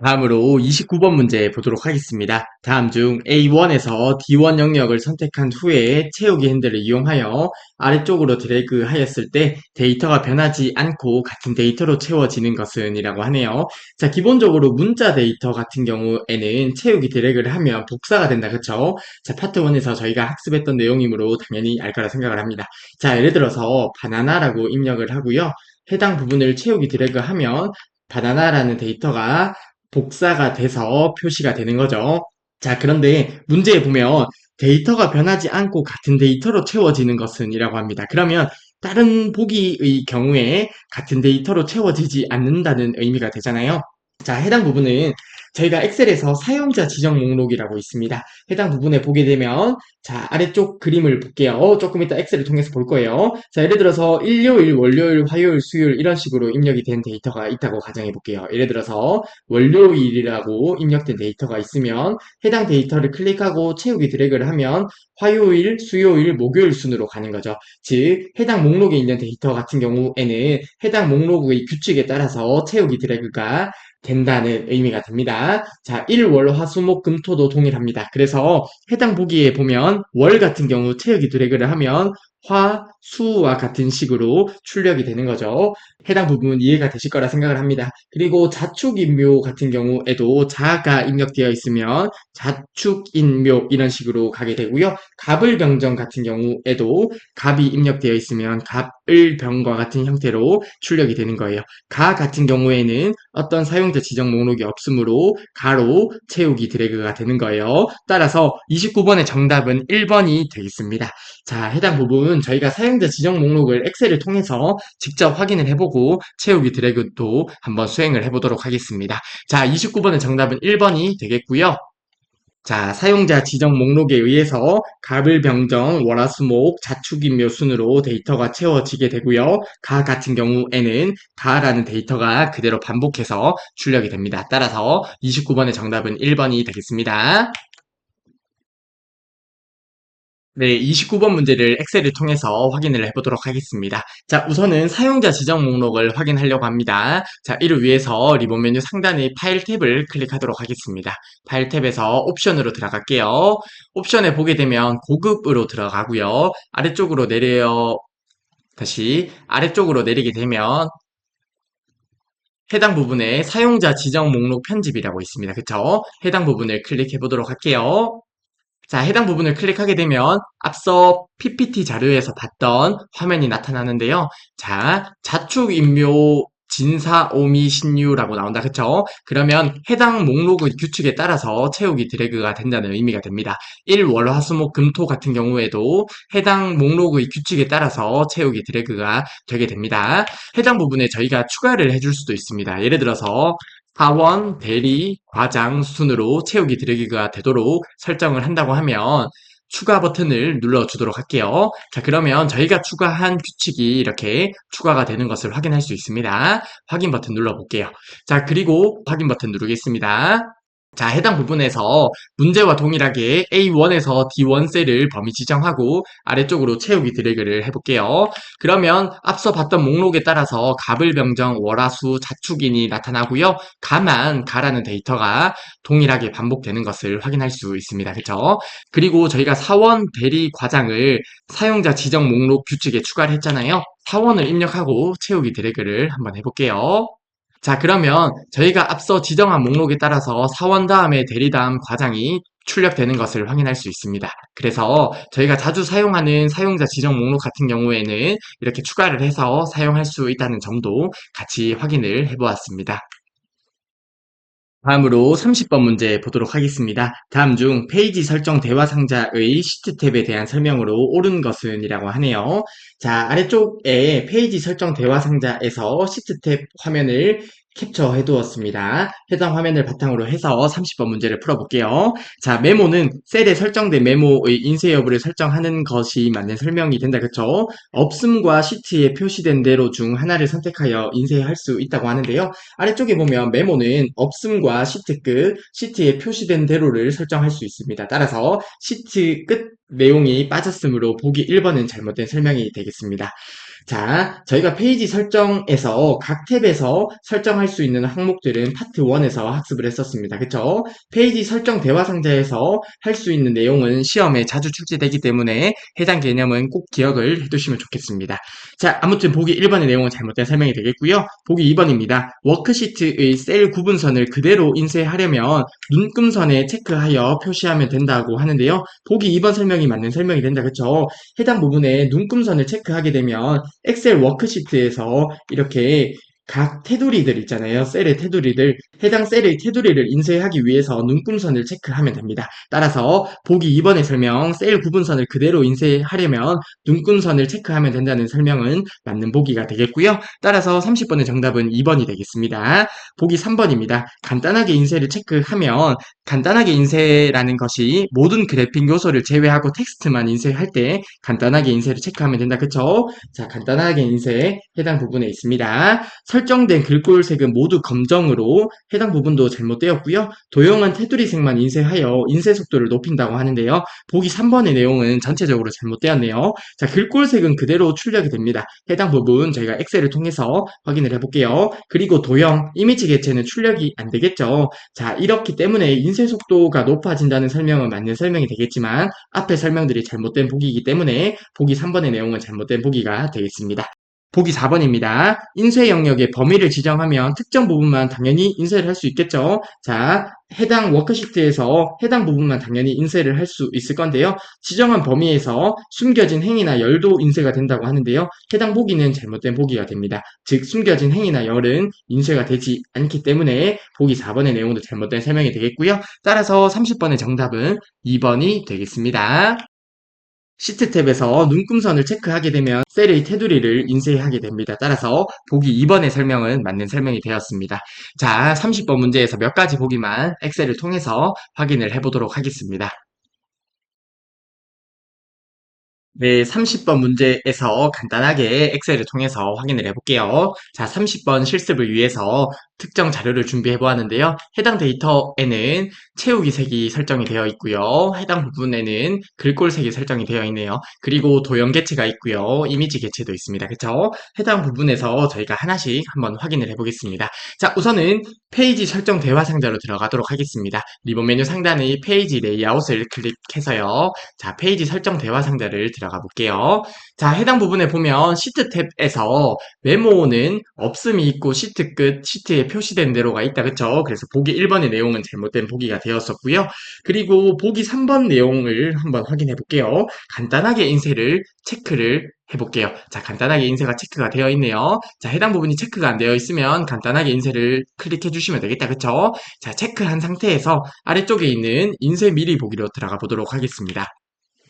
다음으로 29번 문제 보도록 하겠습니다. 다음 중 A1에서 D1 영역을 선택한 후에 채우기 핸들을 이용하여 아래쪽으로 드래그 하였을 때 데이터가 변하지 않고 같은 데이터로 채워지는 것은 이라고 하네요. 자, 기본적으로 문자 데이터 같은 경우에는 채우기 드래그를 하면 복사가 된다. 그쵸? 자, 파트 1에서 저희가 학습했던 내용이므로 당연히 알 거라 생각을 합니다. 자, 예를 들어서 바나나라고 입력을 하고요. 해당 부분을 채우기 드래그 하면 바나나라는 데이터가 복사가 돼서 표시가 되는 거죠. 자, 그런데 문제에 보면 데이터가 변하지 않고 같은 데이터로 채워지는 것은 이라고 합니다. 그러면 다른 보기의 경우에 같은 데이터로 채워지지 않는다는 의미가 되잖아요. 자, 해당 부분은 저희가 엑셀에서 사용자 지정 목록이라고 있습니다. 해당 부분에 보게 되면 자, 아래쪽 그림을 볼게요. 조금 이따 엑셀을 통해서 볼 거예요. 자, 예를 들어서 일요일, 월요일, 화요일, 수요일 이런 식으로 입력이 된 데이터가 있다고 가정해 볼게요. 예를 들어서 월요일이라고 입력된 데이터가 있으면 해당 데이터를 클릭하고 채우기 드래그를 하면 화요일, 수요일, 목요일 순으로 가는 거죠. 즉, 해당 목록에 있는 데이터 같은 경우에는 해당 목록의 규칙에 따라서 채우기 드래그가 된다는 의미가 됩니다. 자, 일, 월, 화, 수, 목, 금, 토도 동일합니다. 그래서 해당 보기에 보면 월 같은 경우 채우기 드래그를 하면 화, 수와 같은 식으로 출력이 되는 거죠. 해당 부분 이해가 되실 거라 생각을 합니다. 그리고 자축인묘 같은 경우에도 자가 입력되어 있으면 자축인묘 이런 식으로 가게 되고요. 갑을병정 같은 경우에도 갑이 입력되어 있으면 갑을병과 같은 형태로 출력이 되는 거예요. 가 같은 경우에는 어떤 사용자 지정 목록이 없으므로 가로 채우기 드래그가 되는 거예요. 따라서 29번의 정답은 1번이 되겠습니다. 자, 해당 부분 저희가 사용자 지정 목록을 엑셀을 통해서 직접 확인을 해보고 채우기 드래그도 한번 수행을 해보도록 하겠습니다. 자, 29번의 정답은 1번이 되겠고요. 자, 사용자 지정 목록에 의해서 갑을 병정, 월화수목, 자축인묘 순으로 데이터가 채워지게 되고요. 가 같은 경우에는 가라는 데이터가 그대로 반복해서 출력이 됩니다. 따라서 29번의 정답은 1번이 되겠습니다. 네, 29번 문제를 엑셀을 통해서 확인을 해보도록 하겠습니다. 자, 우선은 사용자 지정 목록을 확인하려고 합니다. 자, 이를 위해서 리본 메뉴 상단의 파일 탭을 클릭하도록 하겠습니다. 파일 탭에서 옵션으로 들어갈게요. 옵션에 보게 되면 고급으로 들어가고요. 아래쪽으로 다시 아래쪽으로 내리게 되면 해당 부분에 사용자 지정 목록 편집이라고 있습니다. 그쵸? 해당 부분을 클릭해 보도록 할게요. 자, 해당 부분을 클릭하게 되면 앞서 PPT 자료에서 봤던 화면이 나타나는데요. 자, 자축인묘 진사오미 신유라고 나온다. 그쵸? 그러면 해당 목록의 규칙에 따라서 채우기 드래그가 된다는 의미가 됩니다. 일, 월, 화, 수, 목, 금, 토 같은 경우에도 해당 목록의 규칙에 따라서 채우기 드래그가 되게 됩니다. 해당 부분에 저희가 추가를 해줄 수도 있습니다. 예를 들어서 사원, 대리, 과장 순으로 채우기 드래그가 되도록 설정을 한다고 하면 추가 버튼을 눌러주도록 할게요. 자, 그러면 저희가 추가한 규칙이 이렇게 추가가 되는 것을 확인할 수 있습니다. 확인 버튼 눌러볼게요. 자, 그리고 확인 버튼 누르겠습니다. 자, 해당 부분에서 문제와 동일하게 A1에서 D1 셀을 범위 지정하고 아래쪽으로 채우기 드래그를 해볼게요. 그러면 앞서 봤던 목록에 따라서 갑을 병정, 월화수, 자축인이 나타나고요. 가만, 가라는 데이터가 동일하게 반복되는 것을 확인할 수 있습니다. 그쵸? 그리고 저희가 사원 대리 과장을 사용자 지정 목록 규칙에 추가를 했잖아요. 사원을 입력하고 채우기 드래그를 한번 해볼게요. 자, 그러면 저희가 앞서 지정한 목록에 따라서 사원 다음에 대리 다음 과장이 출력되는 것을 확인할 수 있습니다. 그래서 저희가 자주 사용하는 사용자 지정 목록 같은 경우에는 이렇게 추가를 해서 사용할 수 있다는 점도 같이 확인을 해보았습니다. 다음으로 30번 문제 보도록 하겠습니다. 다음 중 페이지 설정 대화 상자의 시트 탭에 대한 설명으로 옳은 것은 이라고 하네요. 자, 아래쪽에 페이지 설정 대화 상자에서 시트 탭 화면을 캡처해 두었습니다. 해당 화면을 바탕으로 해서 30번 문제를 풀어볼게요. 자, 메모는 셀에 설정된 메모의 인쇄 여부를 설정하는 것이 맞는 설명이 된다. 그쵸? 없음과 시트에 표시된 대로 중 하나를 선택하여 인쇄할 수 있다고 하는데요. 아래쪽에 보면 메모는 없음과 시트 끝, 시트에 표시된 대로를 설정할 수 있습니다. 따라서 시트 끝 내용이 빠졌으므로 보기 1번은 잘못된 설명이 되겠습니다. 자, 저희가 페이지 설정에서 각 탭에서 설정할 수 있는 항목들은 파트 1에서 학습을 했었습니다. 그쵸? 페이지 설정 대화 상자에서 할 수 있는 내용은 시험에 자주 출제되기 때문에 해당 개념은 꼭 기억을 해두시면 좋겠습니다. 자, 아무튼 보기 1번의 내용은 잘못된 설명이 되겠고요. 보기 2번입니다. 워크시트의 셀 구분선을 그대로 인쇄하려면 눈금선에 체크하여 표시하면 된다고 하는데요. 보기 2번 설명이 맞는 설명이 된다. 그쵸? 해당 부분에 눈금선을 체크하게 되면 엑셀 워크시트에서 이렇게 각 테두리들 있잖아요. 셀의 테두리들. 해당 셀의 테두리를 인쇄하기 위해서 눈금선을 체크하면 됩니다. 따라서 보기 2번의 설명, 셀 구분선을 그대로 인쇄하려면 눈금선을 체크하면 된다는 설명은 맞는 보기가 되겠고요. 따라서 30번의 정답은 2번이 되겠습니다. 보기 3번입니다. 간단하게 인쇄를 체크하면 간단하게 인쇄라는 것이 모든 그래픽 요소를 제외하고 텍스트만 인쇄할 때 간단하게 인쇄를 체크하면 된다. 그쵸? 자, 간단하게 인쇄 해당 부분에 있습니다. 설정된 글꼴색은 모두 검정으로 해당 부분도 잘못되었고요. 도형은 테두리색만 인쇄하여 인쇄 속도를 높인다고 하는데요. 보기 3번의 내용은 전체적으로 잘못되었네요. 자, 글꼴색은 그대로 출력이 됩니다. 해당 부분 저희가 엑셀을 통해서 확인을 해볼게요. 그리고 도형, 이미지 개체는 출력이 안 되겠죠. 자, 이렇기 때문에 인쇄 속도가 높아진다는 설명은 맞는 설명이 되겠지만 앞에 설명들이 잘못된 보기이기 때문에 보기 3번의 내용은 잘못된 보기가 되겠습니다. 보기 4번입니다. 인쇄 영역의 범위를 지정하면 특정 부분만 당연히 인쇄를 할 수 있겠죠. 자, 해당 워크시트에서 해당 부분만 당연히 인쇄를 할 수 있을 건데요. 지정한 범위에서 숨겨진 행이나 열도 인쇄가 된다고 하는데요. 해당 보기는 잘못된 보기가 됩니다. 즉, 숨겨진 행이나 열은 인쇄가 되지 않기 때문에 보기 4번의 내용도 잘못된 설명이 되겠고요. 따라서 30번의 정답은 2번이 되겠습니다. 시트 탭에서 눈금선을 체크하게 되면 셀의 테두리를 인쇄하게 됩니다. 따라서 보기 2번의 설명은 맞는 설명이 되었습니다. 자, 30번 문제에서 몇 가지 보기만 엑셀을 통해서 확인을 해보도록 하겠습니다. 네, 30번 문제에서 간단하게 엑셀을 통해서 확인을 해볼게요. 자, 30번 실습을 위해서 특정 자료를 준비해 보았는데요. 해당 데이터에는 채우기 색이 설정이 되어 있고요. 해당 부분에는 글꼴 색이 설정이 되어 있네요. 그리고 도형 개체가 있고요. 이미지 개체도 있습니다. 그쵸? 해당 부분에서 저희가 하나씩 한번 확인을 해보겠습니다. 자, 우선은 페이지 설정 대화 상자로 들어가도록 하겠습니다. 리본 메뉴 상단의 페이지 레이아웃을 클릭해서요. 자, 페이지 설정 대화 상자를 들어가 볼게요. 자, 해당 부분에 보면 시트 탭에서 메모는 없음이 있고 시트 끝, 시트에 표시된 대로가 있다. 그쵸? 그래서 보기 1번의 내용은 잘못된 보기가 되었었고요. 그리고 보기 3번 내용을 한번 확인해 볼게요. 간단하게 인쇄를 체크를 해볼게요. 자, 간단하게 인쇄가 체크가 되어 있네요. 자, 해당 부분이 체크가 안 되어 있으면 간단하게 인쇄를 클릭해 주시면 되겠다. 그쵸? 자, 체크한 상태에서 아래쪽에 있는 인쇄 미리 보기로 들어가 보도록 하겠습니다.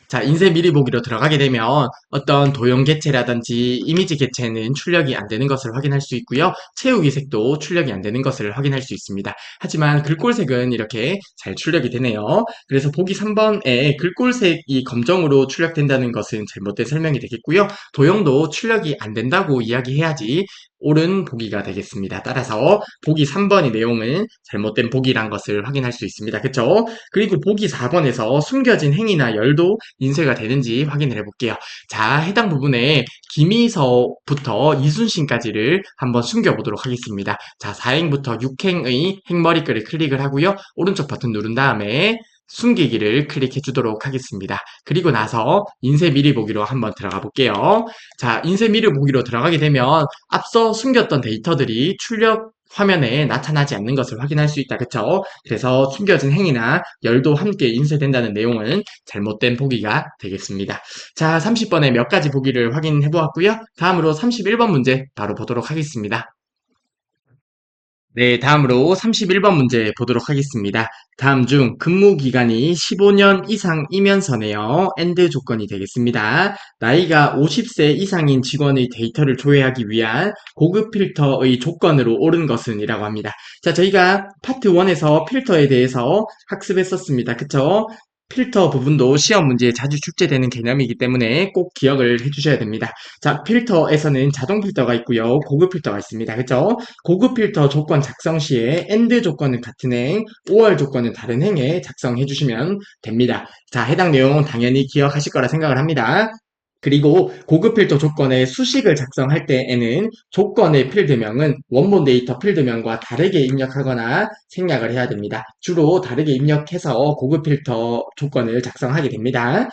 자, 인쇄 미리 보기로 들어가게 되면 어떤 도형 개체라든지 이미지 개체는 출력이 안 되는 것을 확인할 수 있고요. 채우기 색도 출력이 안 되는 것을 확인할 수 있습니다. 하지만 글꼴색은 이렇게 잘 출력이 되네요. 그래서 보기 3번에 글꼴색이 검정으로 출력된다는 것은 잘못된 설명이 되겠고요. 도형도 출력이 안 된다고 이야기해야지 옳은 보기가 되겠습니다. 따라서 보기 3번의 내용은 잘못된 보기란 것을 확인할 수 있습니다. 그쵸? 그리고 보기 4번에서 숨겨진 행위나 열도 인쇄가 되는지 확인을 해볼게요. 자, 해당 부분에 김희서부터 이순신까지를 한번 숨겨보도록 하겠습니다. 자, 4행부터 6행의 행머리글을 클릭을 하고요. 오른쪽 버튼 누른 다음에 숨기기를 클릭해 주도록 하겠습니다. 그리고 나서 인쇄 미리 보기로 한번 들어가 볼게요. 자, 인쇄 미리 보기로 들어가게 되면 앞서 숨겼던 데이터들이 출력 화면에 나타나지 않는 것을 확인할 수 있다. 그쵸? 그래서 숨겨진 행위나 열도 함께 인쇄된다는 내용은 잘못된 보기가 되겠습니다. 자, 30번에 몇 가지 보기를 확인해 보았고요. 다음으로 31번 문제 바로 보도록 하겠습니다. 네, 다음으로 31번 문제 보도록 하겠습니다. 다음 중 근무 기간이 15년 이상이면서네요. AND 조건이 되겠습니다. 나이가 50세 이상인 직원의 데이터를 조회하기 위한 고급 필터의 조건으로 옳은 것은 이라고 합니다. 자, 저희가 파트 1에서 필터에 대해서 학습했었습니다. 그쵸? 필터 부분도 시험 문제에 자주 출제되는 개념이기 때문에 꼭 기억을 해주셔야 됩니다. 자, 필터에서는 자동 필터가 있고요. 고급 필터가 있습니다. 그쵸? 고급 필터 조건 작성 시에 AND 조건은 같은 행, OR 조건은 다른 행에 작성해 주시면 됩니다. 자, 해당 내용 당연히 기억하실 거라 생각을 합니다. 그리고 고급 필터 조건의 수식을 작성할 때에는 조건의 필드명은 원본 데이터 필드명과 다르게 입력하거나 생략을 해야 됩니다. 주로 다르게 입력해서 고급 필터 조건을 작성하게 됩니다.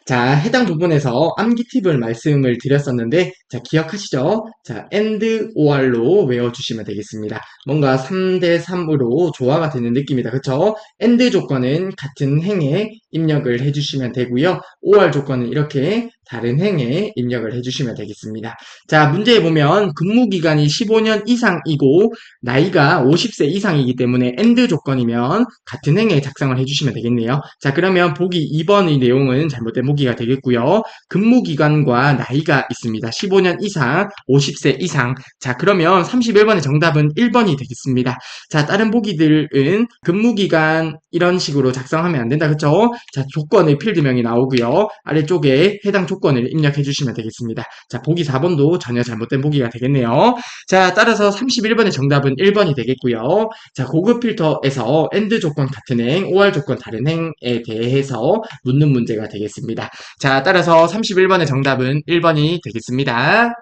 자, 해당 부분에서 암기 팁을 말씀을 드렸었는데, 자, 기억하시죠? 자, and or로 외워주시면 되겠습니다. 뭔가 3대 3으로 조화가 되는 느낌이다. 그쵸? and 조건은 같은 행에 입력을 해주시면 되고요. or 조건은 이렇게 다른 행에 입력을 해주시면 되겠습니다. 자, 문제에 보면 근무 기간이 15년 이상이고 나이가 50세 이상이기 때문에 and 조건이면 같은 행에 작성을 해주시면 되겠네요. 자, 그러면 보기 2번의 내용은 잘못된 보기가 되겠고요. 근무 기간과 나이가 있습니다. 15년 이상, 50세 이상. 자, 그러면 31번의 정답은 1번이 되겠습니다. 자, 다른 보기들은 근무 기간 이런 식으로 작성하면 안 된다. 그쵸? 자, 조건의 필드명이 나오고요. 아래쪽에 해당 조건을 입력해 주시면 되겠습니다. 자, 보기 4번도 전혀 잘못된 보기가 되겠네요. 자, 따라서 31번의 정답은 1번이 되겠고요. 자, 고급 필터에서 AND 조건 같은 행, OR 조건 다른 행에 대해서 묻는 문제가 되겠습니다. 자, 따라서 31번의 정답은 1번이 되겠습니다.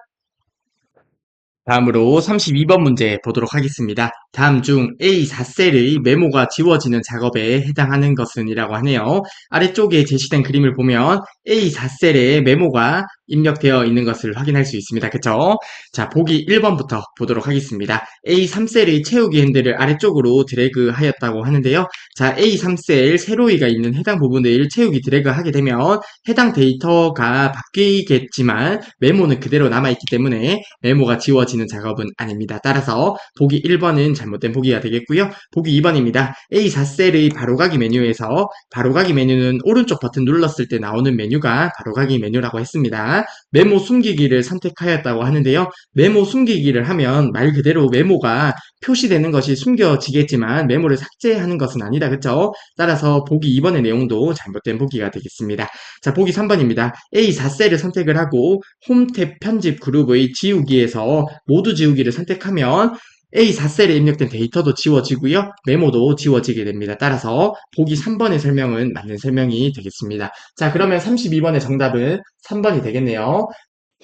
다음으로 32번 문제 보도록 하겠습니다. 다음 중 A4셀의 메모가 지워지는 작업에 해당하는 것은 이라고 하네요. 아래쪽에 제시된 그림을 보면 A4셀에 메모가 입력되어 있는 것을 확인할 수 있습니다. 그쵸? 자, 보기 1번부터 보도록 하겠습니다. A3셀의 채우기 핸들을 아래쪽으로 드래그 하였다고 하는데요. 자, A3셀 세로이가 있는 해당 부분을 채우기 드래그 하게 되면 해당 데이터가 바뀌겠지만 메모는 그대로 남아있기 때문에 메모가 지워지는 작업은 아닙니다. 따라서 보기 1번은 잘못된 보기가 되겠고요. 보기 2번입니다. A4셀의 바로가기 메뉴에서 바로가기 메뉴는 오른쪽 버튼 눌렀을 때 나오는 메뉴가 바로가기 메뉴라고 했습니다. 메모 숨기기를 선택하였다고 하는데요. 메모 숨기기를 하면 말 그대로 메모가 표시되는 것이 숨겨지겠지만 메모를 삭제하는 것은 아니다. 그쵸? 따라서 보기 2번의 내용도 잘못된 보기가 되겠습니다. 자, 보기 3번입니다. A4셀을 선택을 하고 홈 탭 편집 그룹의 지우기에서 모두 지우기를 선택하면 A4셀에 입력된 데이터도 지워지고요. 메모도 지워지게 됩니다. 따라서 보기 3번의 설명은 맞는 설명이 되겠습니다. 자, 그러면 32번의 정답은 3번이 되겠네요.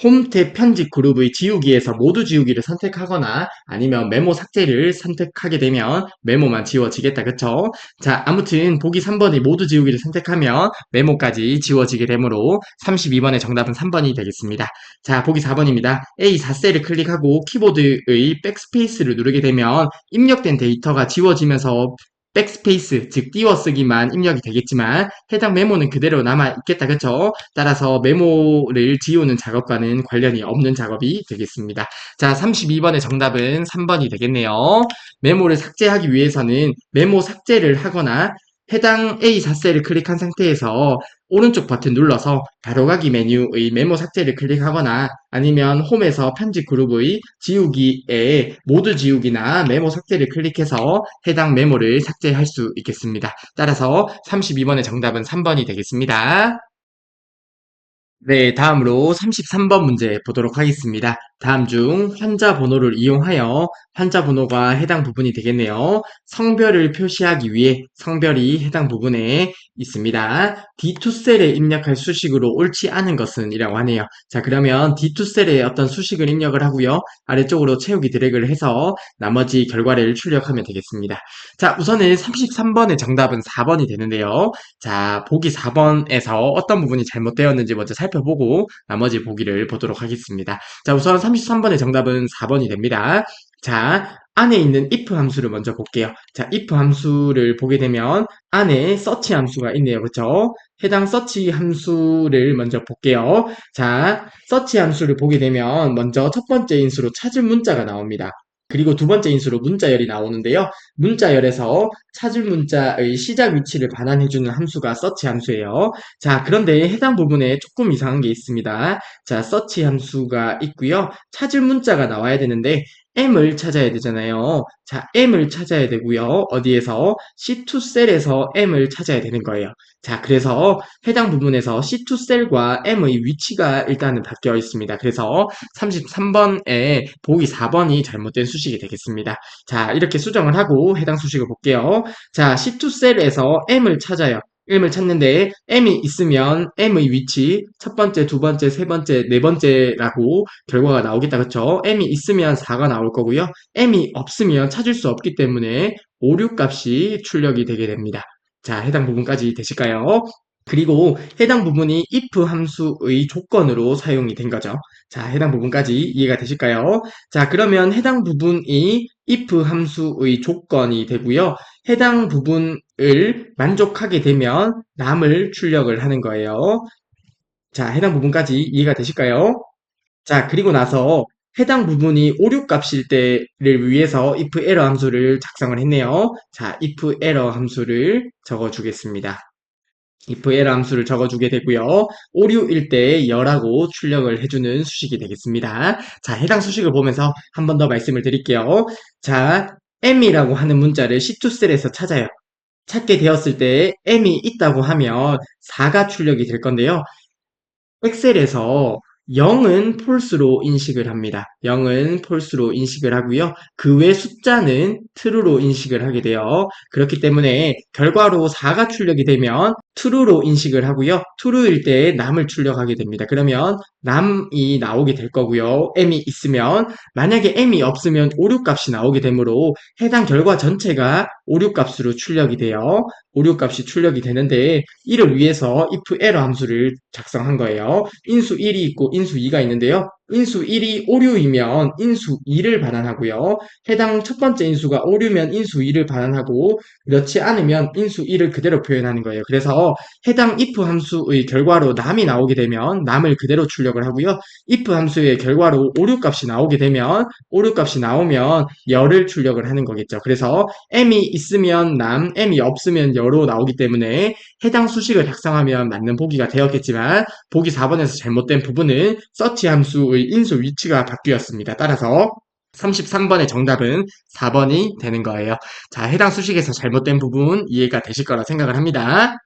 홈탭 편집 그룹의 지우기에서 모두 지우기를 선택하거나 아니면 메모 삭제를 선택하게 되면 메모만 지워지겠다. 그쵸? 자, 아무튼 보기 3번의 모두 지우기를 선택하면 메모까지 지워지게 되므로 32번의 정답은 3번이 되겠습니다. 자, 보기 4번입니다. A4셀을 클릭하고 키보드의 백스페이스를 누르게 되면 입력된 데이터가 지워지면서 백스페이스, 즉 띄워쓰기만 입력이 되겠지만 해당 메모는 그대로 남아있겠다. 그쵸? 따라서 메모를 지우는 작업과는 관련이 없는 작업이 되겠습니다. 자, 32번의 정답은 3번이 되겠네요. 메모를 삭제하기 위해서는 메모 삭제를 하거나 해당 A4셀을 클릭한 상태에서 오른쪽 버튼 눌러서 바로가기 메뉴의 메모 삭제를 클릭하거나 아니면 홈에서 편집 그룹의 지우기에 모두 지우기나 메모 삭제를 클릭해서 해당 메모를 삭제할 수 있겠습니다. 따라서 32번의 정답은 3번이 되겠습니다. 네, 다음으로 33번 문제 보도록 하겠습니다. 다음 중 환자 번호를 이용하여 환자 번호가 해당 부분이 되겠네요. 성별을 표시하기 위해 성별이 해당 부분에 있습니다. D2셀에 입력할 수식으로 옳지 않은 것은 이라고 하네요. 자, 그러면 D2셀에 어떤 수식을 입력을 하고요. 아래쪽으로 채우기 드래그를 해서 나머지 결과를 출력하면 되겠습니다. 자, 우선은 33번의 정답은 4번이 되는데요. 자, 보기 4번에서 어떤 부분이 잘못되었는지 먼저 살펴보고 나머지 보기를 보도록 하겠습니다. 자, 우선 33번의 정답은 4번이 됩니다. 자, 안에 있는 if 함수를 먼저 볼게요. 자, if 함수를 보게 되면 안에 search 함수가 있네요. 그렇죠? 해당 search 함수를 먼저 볼게요. 자, search 함수를 보게 되면 먼저 첫 번째 인수로 찾을 문자가 나옵니다. 그리고 두 번째 인수로 문자열이 나오는데요. 문자열에서 찾을 문자의 시작 위치를 반환해주는 함수가 search 함수예요. 자, 그런데 해당 부분에 조금 이상한 게 있습니다. 자, search 함수가 있고요. 찾을 문자가 나와야 되는데 m을 찾아야 되잖아요. 자, m을 찾아야 되고요. 어디에서? C2셀에서 m을 찾아야 되는 거예요. 자, 그래서 해당 부분에서 C2셀과 m의 위치가 일단은 바뀌어 있습니다. 그래서 33번에 보기 4번이 잘못된 수식이 되겠습니다. 자, 이렇게 수정을 하고 해당 수식을 볼게요. 자, C2셀에서 m을 찾아요. m을 찾는데 m이 있으면 m의 위치 첫 번째, 두 번째, 세 번째, 네 번째라고 결과가 나오겠다. 그쵸? m이 있으면 4가 나올 거고요. m이 없으면 찾을 수 없기 때문에 5, 6 값이 출력이 되게 됩니다. 자, 해당 부분까지 되실까요? 그리고 해당 부분이 if 함수의 조건으로 사용이 된 거죠. 자, 해당 부분까지 이해가 되실까요? 자, 그러면 해당 부분이 if 함수의 조건이 되고요. 해당 부분을 만족하게 되면 남을 출력을 하는 거예요. 자, 해당 부분까지 이해가 되실까요? 자, 그리고 나서 해당 부분이 5, 6 값일 때를 위해서 if error 함수를 작성을 했네요. 자, if error 함수를 적어주겠습니다. if error 함수를 적어주게 되고요. 오류일 때 열하고 출력을 해주는 수식이 되겠습니다. 자, 해당 수식을 보면서 한 번 더 말씀을 드릴게요. 자, m이라고 하는 문자를 C2셀에서 찾아요. 찾게 되었을 때 m이 있다고 하면 4가 출력이 될 건데요. 엑셀에서 0은 false로 인식을 합니다. 0은 false로 인식을 하고요. 그 외 숫자는 true로 인식을 하게 돼요. 그렇기 때문에 결과로 4가 출력이 되면 true로 인식을 하고요. true일 때 남을 출력하게 됩니다. 그러면 남이 나오게 될 거고요. m이 있으면 만약에 m이 없으면 5, 6 값이 나오게 되므로 해당 결과 전체가 5, 6 값으로 출력이 돼요. 5, 6 값이 출력이 되는데 이를 위해서 if error 함수를 작성한 거예요. 인수 1이 있고 인수 2가 있는데요. 인수 1이 오류이면 인수 2를 반환하고요. 해당 첫 번째 인수가 오류면 인수 2를 반환하고 그렇지 않으면 인수 1을 그대로 표현하는 거예요. 그래서 해당 if 함수의 결과로 남이 나오게 되면 남을 그대로 출력을 하고요. if 함수의 결과로 오류 값이 나오게 되면 오류 값이 나오면 열을 출력을 하는 거겠죠. 그래서 m이 있으면 남, m이 없으면 여로 나오기 때문에 해당 수식을 작성하면 맞는 보기가 되었겠지만 보기 4번에서 잘못된 부분은 search 함수의 인수 위치가 바뀌었습니다. 따라서 33번의 정답은 4번이 되는 거예요. 자, 해당 수식에서 잘못된 부분 이해가 되실 거라 생각을 합니다.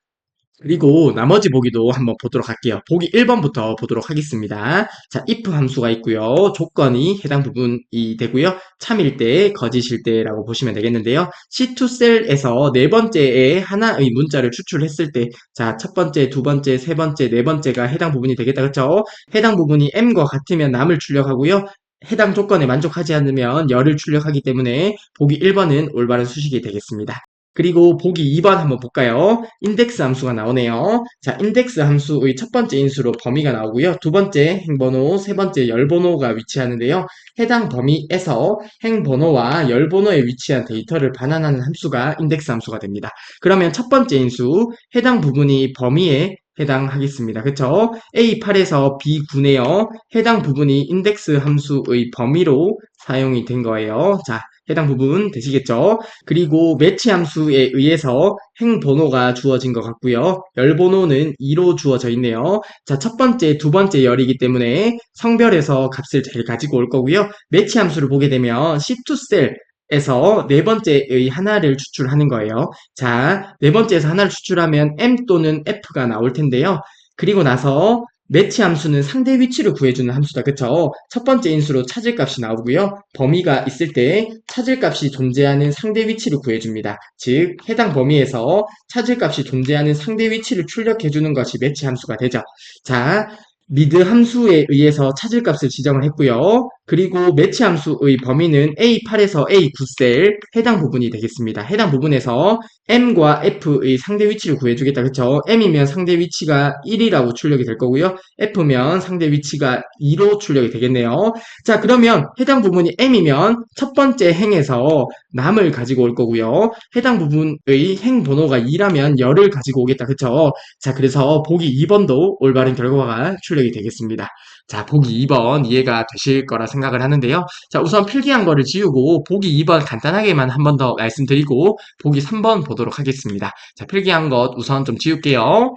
그리고 나머지 보기도 한번 보도록 할게요. 보기 1번부터 보도록 하겠습니다. 자, if 함수가 있고요. 조건이 해당 부분이 되고요. 참일 때, 거짓일 때라고 보시면 되겠는데요. C2셀에서 네 번째에 하나의 문자를 추출했을 때, 자, 첫 번째, 두 번째, 세 번째, 네 번째가 해당 부분이 되겠다. 그렇죠? 해당 부분이 m과 같으면 남을 출력하고요. 해당 조건에 만족하지 않으면 열을 출력하기 때문에 보기 1번은 올바른 수식이 되겠습니다. 그리고 보기 2번 한번 볼까요? 인덱스 함수가 나오네요. 자, 인덱스 함수의 첫 번째 인수로 범위가 나오고요. 두 번째 행번호, 세 번째 열번호가 위치하는데요. 해당 범위에서 행번호와 열번호에 위치한 데이터를 반환하는 함수가 인덱스 함수가 됩니다. 그러면 첫 번째 인수, 해당 부분이 범위에 해당하겠습니다. 그쵸? A8에서 B9네요. 해당 부분이 인덱스 함수의 범위로 사용이 된 거예요. 자, 해당 부분 되시겠죠? 그리고 매치 함수에 의해서 행 번호가 주어진 것 같고요. 열 번호는 2로 주어져 있네요. 자, 첫 번째, 두 번째 열이기 때문에 성별에서 값을 잘 가지고 올 거고요. 매치 함수를 보게 되면 C2셀 에서 네 번째의 하나를 추출하는 거예요. 자, 네 번째에서 하나를 추출하면 M 또는 F가 나올 텐데요. 그리고 나서 매치 함수는 상대 위치를 구해주는 함수다. 그쵸? 첫 번째 인수로 찾을 값이 나오고요. 범위가 있을 때 찾을 값이 존재하는 상대 위치를 구해줍니다. 즉, 해당 범위에서 찾을 값이 존재하는 상대 위치를 출력해주는 것이 매치 함수가 되죠. 자, 미드 함수에 의해서 찾을 값을 지정을 했고요. 그리고 매치 함수의 범위는 A8에서 A9셀 해당 부분이 되겠습니다. 해당 부분에서 M과 F의 상대 위치를 구해주겠다. 그쵸? M이면 상대 위치가 1이라고 출력이 될 거고요. F면 상대 위치가 2로 출력이 되겠네요. 자, 그러면 해당 부분이 M이면 첫 번째 행에서 남을 가지고 올 거고요. 해당 부분의 행 번호가 2라면 열을 가지고 오겠다. 그쵸? 자, 그래서 보기 2번도 올바른 결과가 출력이 되겠습니다. 자, 보기 2번 이해가 되실 거라 생각을 하는데요. 자, 우선 필기한 거를 지우고 보기 2번 간단하게만 한 번 더 말씀드리고 보기 3번 보도록 하겠습니다. 자, 필기한 것 우선 좀 지울게요.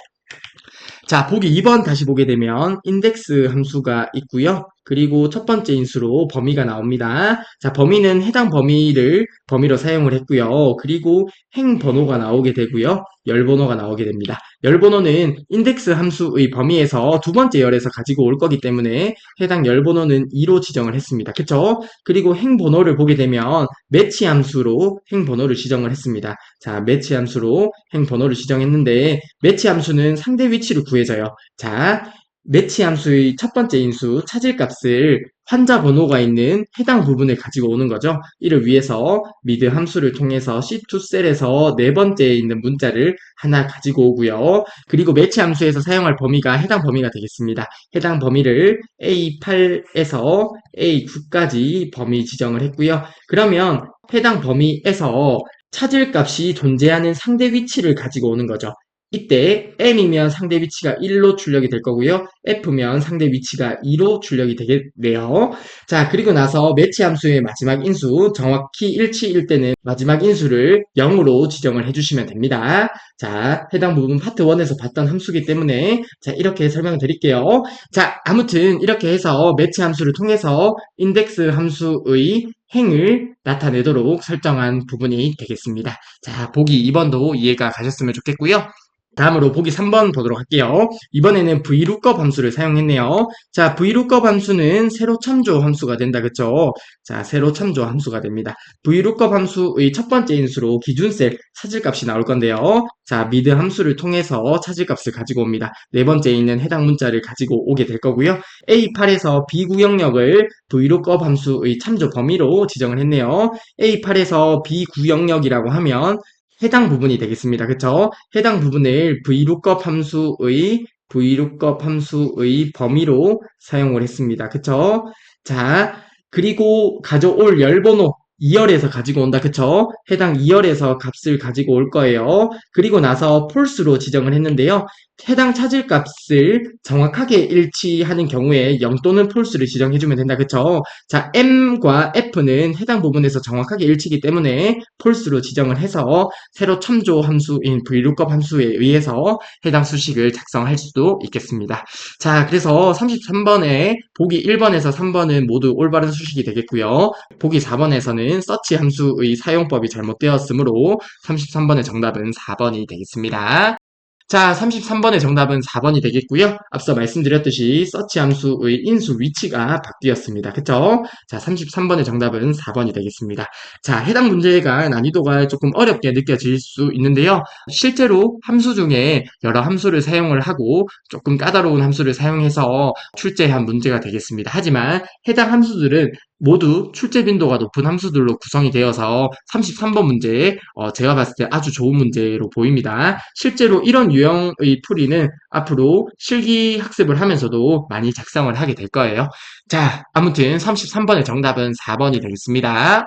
자, 보기 2번 다시 보게 되면 인덱스 함수가 있고요. 그리고 첫 번째 인수로 범위가 나옵니다. 자, 범위는 해당 범위로 사용을 했고요. 그리고 행 번호가 나오게 되고요. 열 번호가 나오게 됩니다. 열 번호는 인덱스 함수의 범위에서 두 번째 열에서 가지고 올 거기 때문에 해당 열 번호는 2로 지정을 했습니다. 그쵸? 그리고 행 번호를 보게 되면 매치 함수로 행 번호를 지정을 했습니다. 자, 매치 함수로 행 번호를 지정했는데 매치 함수는 상대 위치를 구해줘요. 자, 매치 함수의 첫 번째 인수 찾을 값을 환자 번호가 있는 해당 부분을 가지고 오는 거죠. 이를 위해서 미드 함수를 통해서 C2셀에서 네 번째에 있는 문자를 하나 가지고 오고요. 그리고 매치 함수에서 사용할 범위가 해당 범위가 되겠습니다. 해당 범위를 A8에서 A9까지 범위 지정을 했고요. 그러면 해당 범위에서 찾을 값이 존재하는 상대 위치를 가지고 오는 거죠. 이때 M이면 상대 위치가 1로 출력이 될 거고요. F면 상대 위치가 2로 출력이 되겠네요. 자, 그리고 나서 매치 함수의 마지막 인수, 정확히 일치일 때는 마지막 인수를 0으로 지정을 해주시면 됩니다. 자, 해당 부분 파트 1에서 봤던 함수기 때문에 자, 이렇게 설명을 드릴게요. 자, 아무튼 이렇게 해서 매치 함수를 통해서 인덱스 함수의 행을 나타내도록 설정한 부분이 되겠습니다. 자, 보기 2번도 이해가 가셨으면 좋겠고요. 다음으로 보기 3번 보도록 할게요. 이번에는 VLOOKUP 함수를 사용했네요. 자, VLOOKUP 함수는 세로 참조 함수가 된다. 그쵸? 자, 세로 참조 함수가 됩니다. VLOOKUP 함수의 첫 번째 인수로 기준셀 찾을값이 나올 건데요. 자, 미드 함수를 통해서 찾을값을 가지고 옵니다. 네 번째에 있는 해당 문자를 가지고 오게 될 거고요. A8에서 B구역력을 VLOOKUP 함수의 참조 범위로 지정을 했네요. A8에서 B구역력이라고 하면 해당 부분이 되겠습니다. 그쵸? 해당 부분을 VLOOKUP 함수의 범위로 사용을 했습니다. 그쵸? 자, 그리고 가져올 열번호 2열에서 가지고 온다. 그쵸? 해당 2열에서 값을 가지고 올 거예요. 그리고 나서 false로 지정을 했는데요. 해당 찾을 값을 정확하게 일치하는 경우에 0 또는 false를 지정해주면 된다. 그쵸? 자, M과 F는 해당 부분에서 정확하게 일치이기 때문에 false로 지정을 해서 세로 참조 함수인 VLOOKUP 함수에 의해서 해당 수식을 작성할 수도 있겠습니다. 자, 그래서 33번에 보기 1번에서 3번은 모두 올바른 수식이 되겠고요. 보기 4번에서는 서치 함수의 사용법이 잘못되었으므로 33번의 정답은 4번이 되겠습니다. 자, 33번의 정답은 4번이 되겠고요. 앞서 말씀드렸듯이 서치 함수의 인수 위치가 바뀌었습니다. 그쵸? 자, 33번의 정답은 4번이 되겠습니다. 자, 해당 문제가 난이도가 조금 어렵게 느껴질 수 있는데요. 실제로 함수 중에 여러 함수를 사용을 하고 조금 까다로운 함수를 사용해서 출제한 문제가 되겠습니다. 하지만 해당 함수들은 모두 출제 빈도가 높은 함수들로 구성이 되어서 33번 문제 제가 봤을 때 아주 좋은 문제로 보입니다. 실제로 이런 유형의 풀이는 앞으로 실기 학습을 하면서도 많이 작성을 하게 될 거예요. 자, 아무튼 33번의 정답은 4번이 되겠습니다.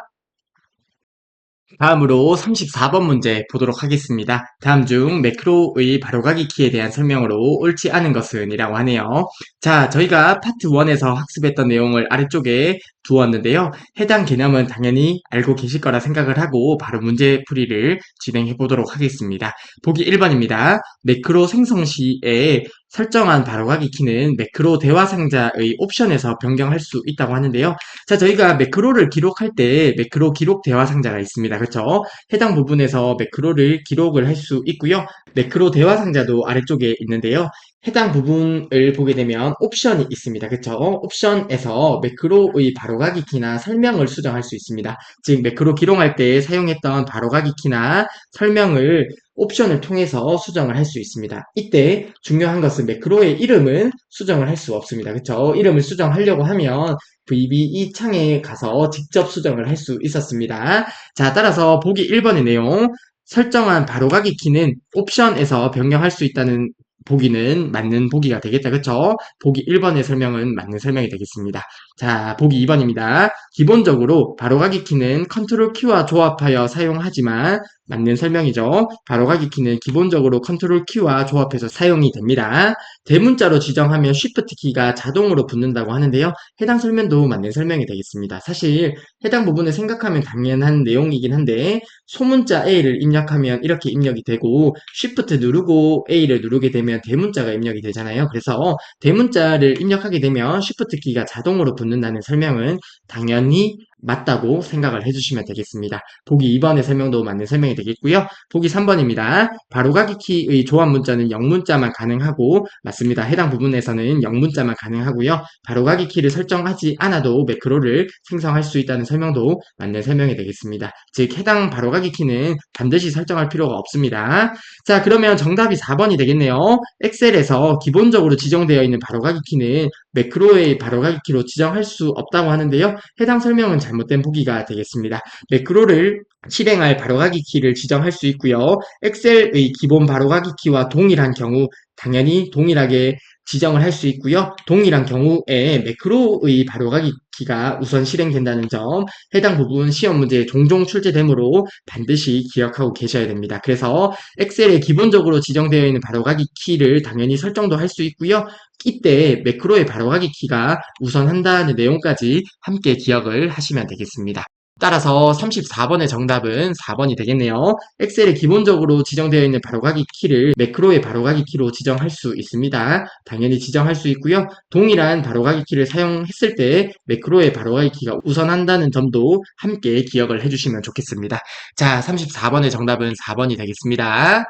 다음으로 34번 문제 보도록 하겠습니다. 다음 중 매크로의 바로가기 키에 대한 설명으로 옳지 않은 것은 이라고 하네요. 자, 저희가 파트 1에서 학습했던 내용을 아래쪽에 두었는데요. 해당 개념은 당연히 알고 계실 거라 생각을 하고 바로 문제 풀이를 진행해 보도록 하겠습니다. 보기 1번입니다. 매크로 생성 시에 설정한 바로가기 키는 매크로 대화 상자의 옵션에서 변경할 수 있다고 하는데요. 자, 저희가 매크로를 기록할 때 매크로 기록 대화 상자가 있습니다. 그렇죠? 해당 부분에서 매크로를 기록을 할 수 있고요. 매크로 대화 상자도 아래쪽에 있는데요. 해당 부분을 보게 되면 옵션이 있습니다. 그렇죠? 옵션에서 매크로의 바로가기 키나 설명을 수정할 수 있습니다. 즉 매크로 기록할 때 사용했던 바로가기 키나 설명을 옵션을 통해서 수정을 할 수 있습니다. 이때 중요한 것은 매크로의 이름은 수정을 할 수 없습니다. 그렇죠? 이름을 수정하려고 하면 VBE 창에 가서 직접 수정을 할 수 있었습니다. 자, 따라서 보기 1번의 내용, 설정한 바로가기 키는 옵션에서 변경할 수 있다는 보기는 맞는 보기가 되겠다. 그쵸? 보기 1번의 설명은 맞는 설명이 되겠습니다. 자, 보기 2번입니다. 기본적으로 바로가기 키는 컨트롤 키와 조합하여 사용하지만 맞는 설명이죠. 바로가기 키는 기본적으로 컨트롤 키와 조합해서 사용이 됩니다. 대문자로 지정하면 쉬프트 키가 자동으로 붙는다고 하는데요. 해당 설명도 맞는 설명이 되겠습니다. 사실 해당 부분을 생각하면 당연한 내용이긴 한데 소문자 A를 입력하면 이렇게 입력이 되고 Shift 누르고 A를 누르게 되면 대문자가 입력이 되잖아요. 그래서 대문자를 입력하게 되면 Shift 키가 자동으로 붙는다는 설명은 당연히 맞다고 생각을 해주시면 되겠습니다. 보기 2번의 설명도 맞는 설명이 되겠고요. 보기 3번입니다. 바로가기 키의 조합 문자는 영문자만 가능하고 맞습니다. 해당 부분에서는 영문자만 가능하고요. 바로가기 키를 설정하지 않아도 매크로를 생성할 수 있다는 설명도 맞는 설명이 되겠습니다. 즉 해당 바로가기 키는 반드시 설정할 필요가 없습니다. 자, 그러면 정답이 4번이 되겠네요. 엑셀에서 기본적으로 지정되어 있는 바로가기 키는 매크로의 바로가기 키로 지정할 수 없다고 하는데요. 해당 설명은 잘못된 보기가 되겠습니다. 매크로를 실행할 바로가기 키를 지정할 수 있고요. 엑셀의 기본 바로가기 키와 동일한 경우 당연히 동일하게 지정을 할 수 있고요. 동일한 경우에 매크로의 바로가기 키가 우선 실행된다는 점, 해당 부분 시험 문제에 종종 출제되므로 반드시 기억하고 계셔야 됩니다. 그래서 엑셀에 기본적으로 지정되어 있는 바로가기 키를 당연히 설정도 할 수 있고요. 이때 매크로의 바로가기 키가 우선한다는 내용까지 함께 기억을 하시면 되겠습니다. 따라서 34번의 정답은 4번이 되겠네요. 엑셀에 기본적으로 지정되어 있는 바로가기 키를 매크로의 바로가기 키로 지정할 수 있습니다. 당연히 지정할 수 있고요. 동일한 바로가기 키를 사용했을 때 매크로의 바로가기 키가 우선한다는 점도 함께 기억을 해주시면 좋겠습니다. 자, 34번의 정답은 4번이 되겠습니다.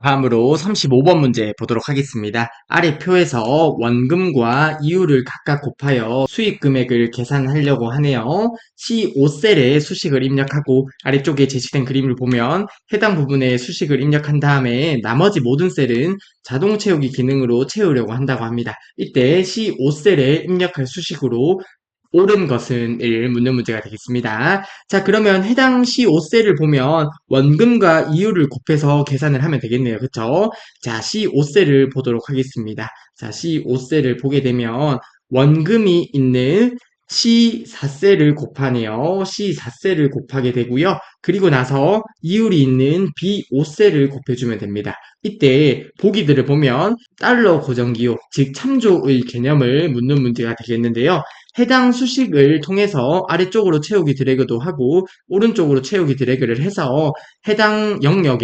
다음으로 35번 문제 보도록 하겠습니다. 아래 표에서 원금과 이유를 각각 곱하여 수익 금액을 계산하려고 하네요. C5셀에 수식을 입력하고 아래쪽에 제시된 그림을 보면 해당 부분에 수식을 입력한 다음에 나머지 모든 셀은 자동 채우기 기능으로 채우려고 한다고 합니다. 이때 C5셀에 입력할 수식으로 옳은 것은 을 묻는 문제가 되겠습니다. 자, 그러면 해당 C5셀을 보면 원금과 이유를 곱해서 계산을 하면 되겠네요. 그쵸? 자, C5셀을 보도록 하겠습니다. 자, C5셀을 보게 되면 원금이 있는 C4셀을 곱하네요. C4셀을 곱하게 되고요. 그리고 나서 이율이 있는 B5셀을 곱해주면 됩니다. 이때 보기들을 보면 달러 고정기호, 즉 참조의 개념을 묻는 문제가 되겠는데요. 해당 수식을 통해서 아래쪽으로 채우기 드래그도 하고 오른쪽으로 채우기 드래그를 해서 해당 영역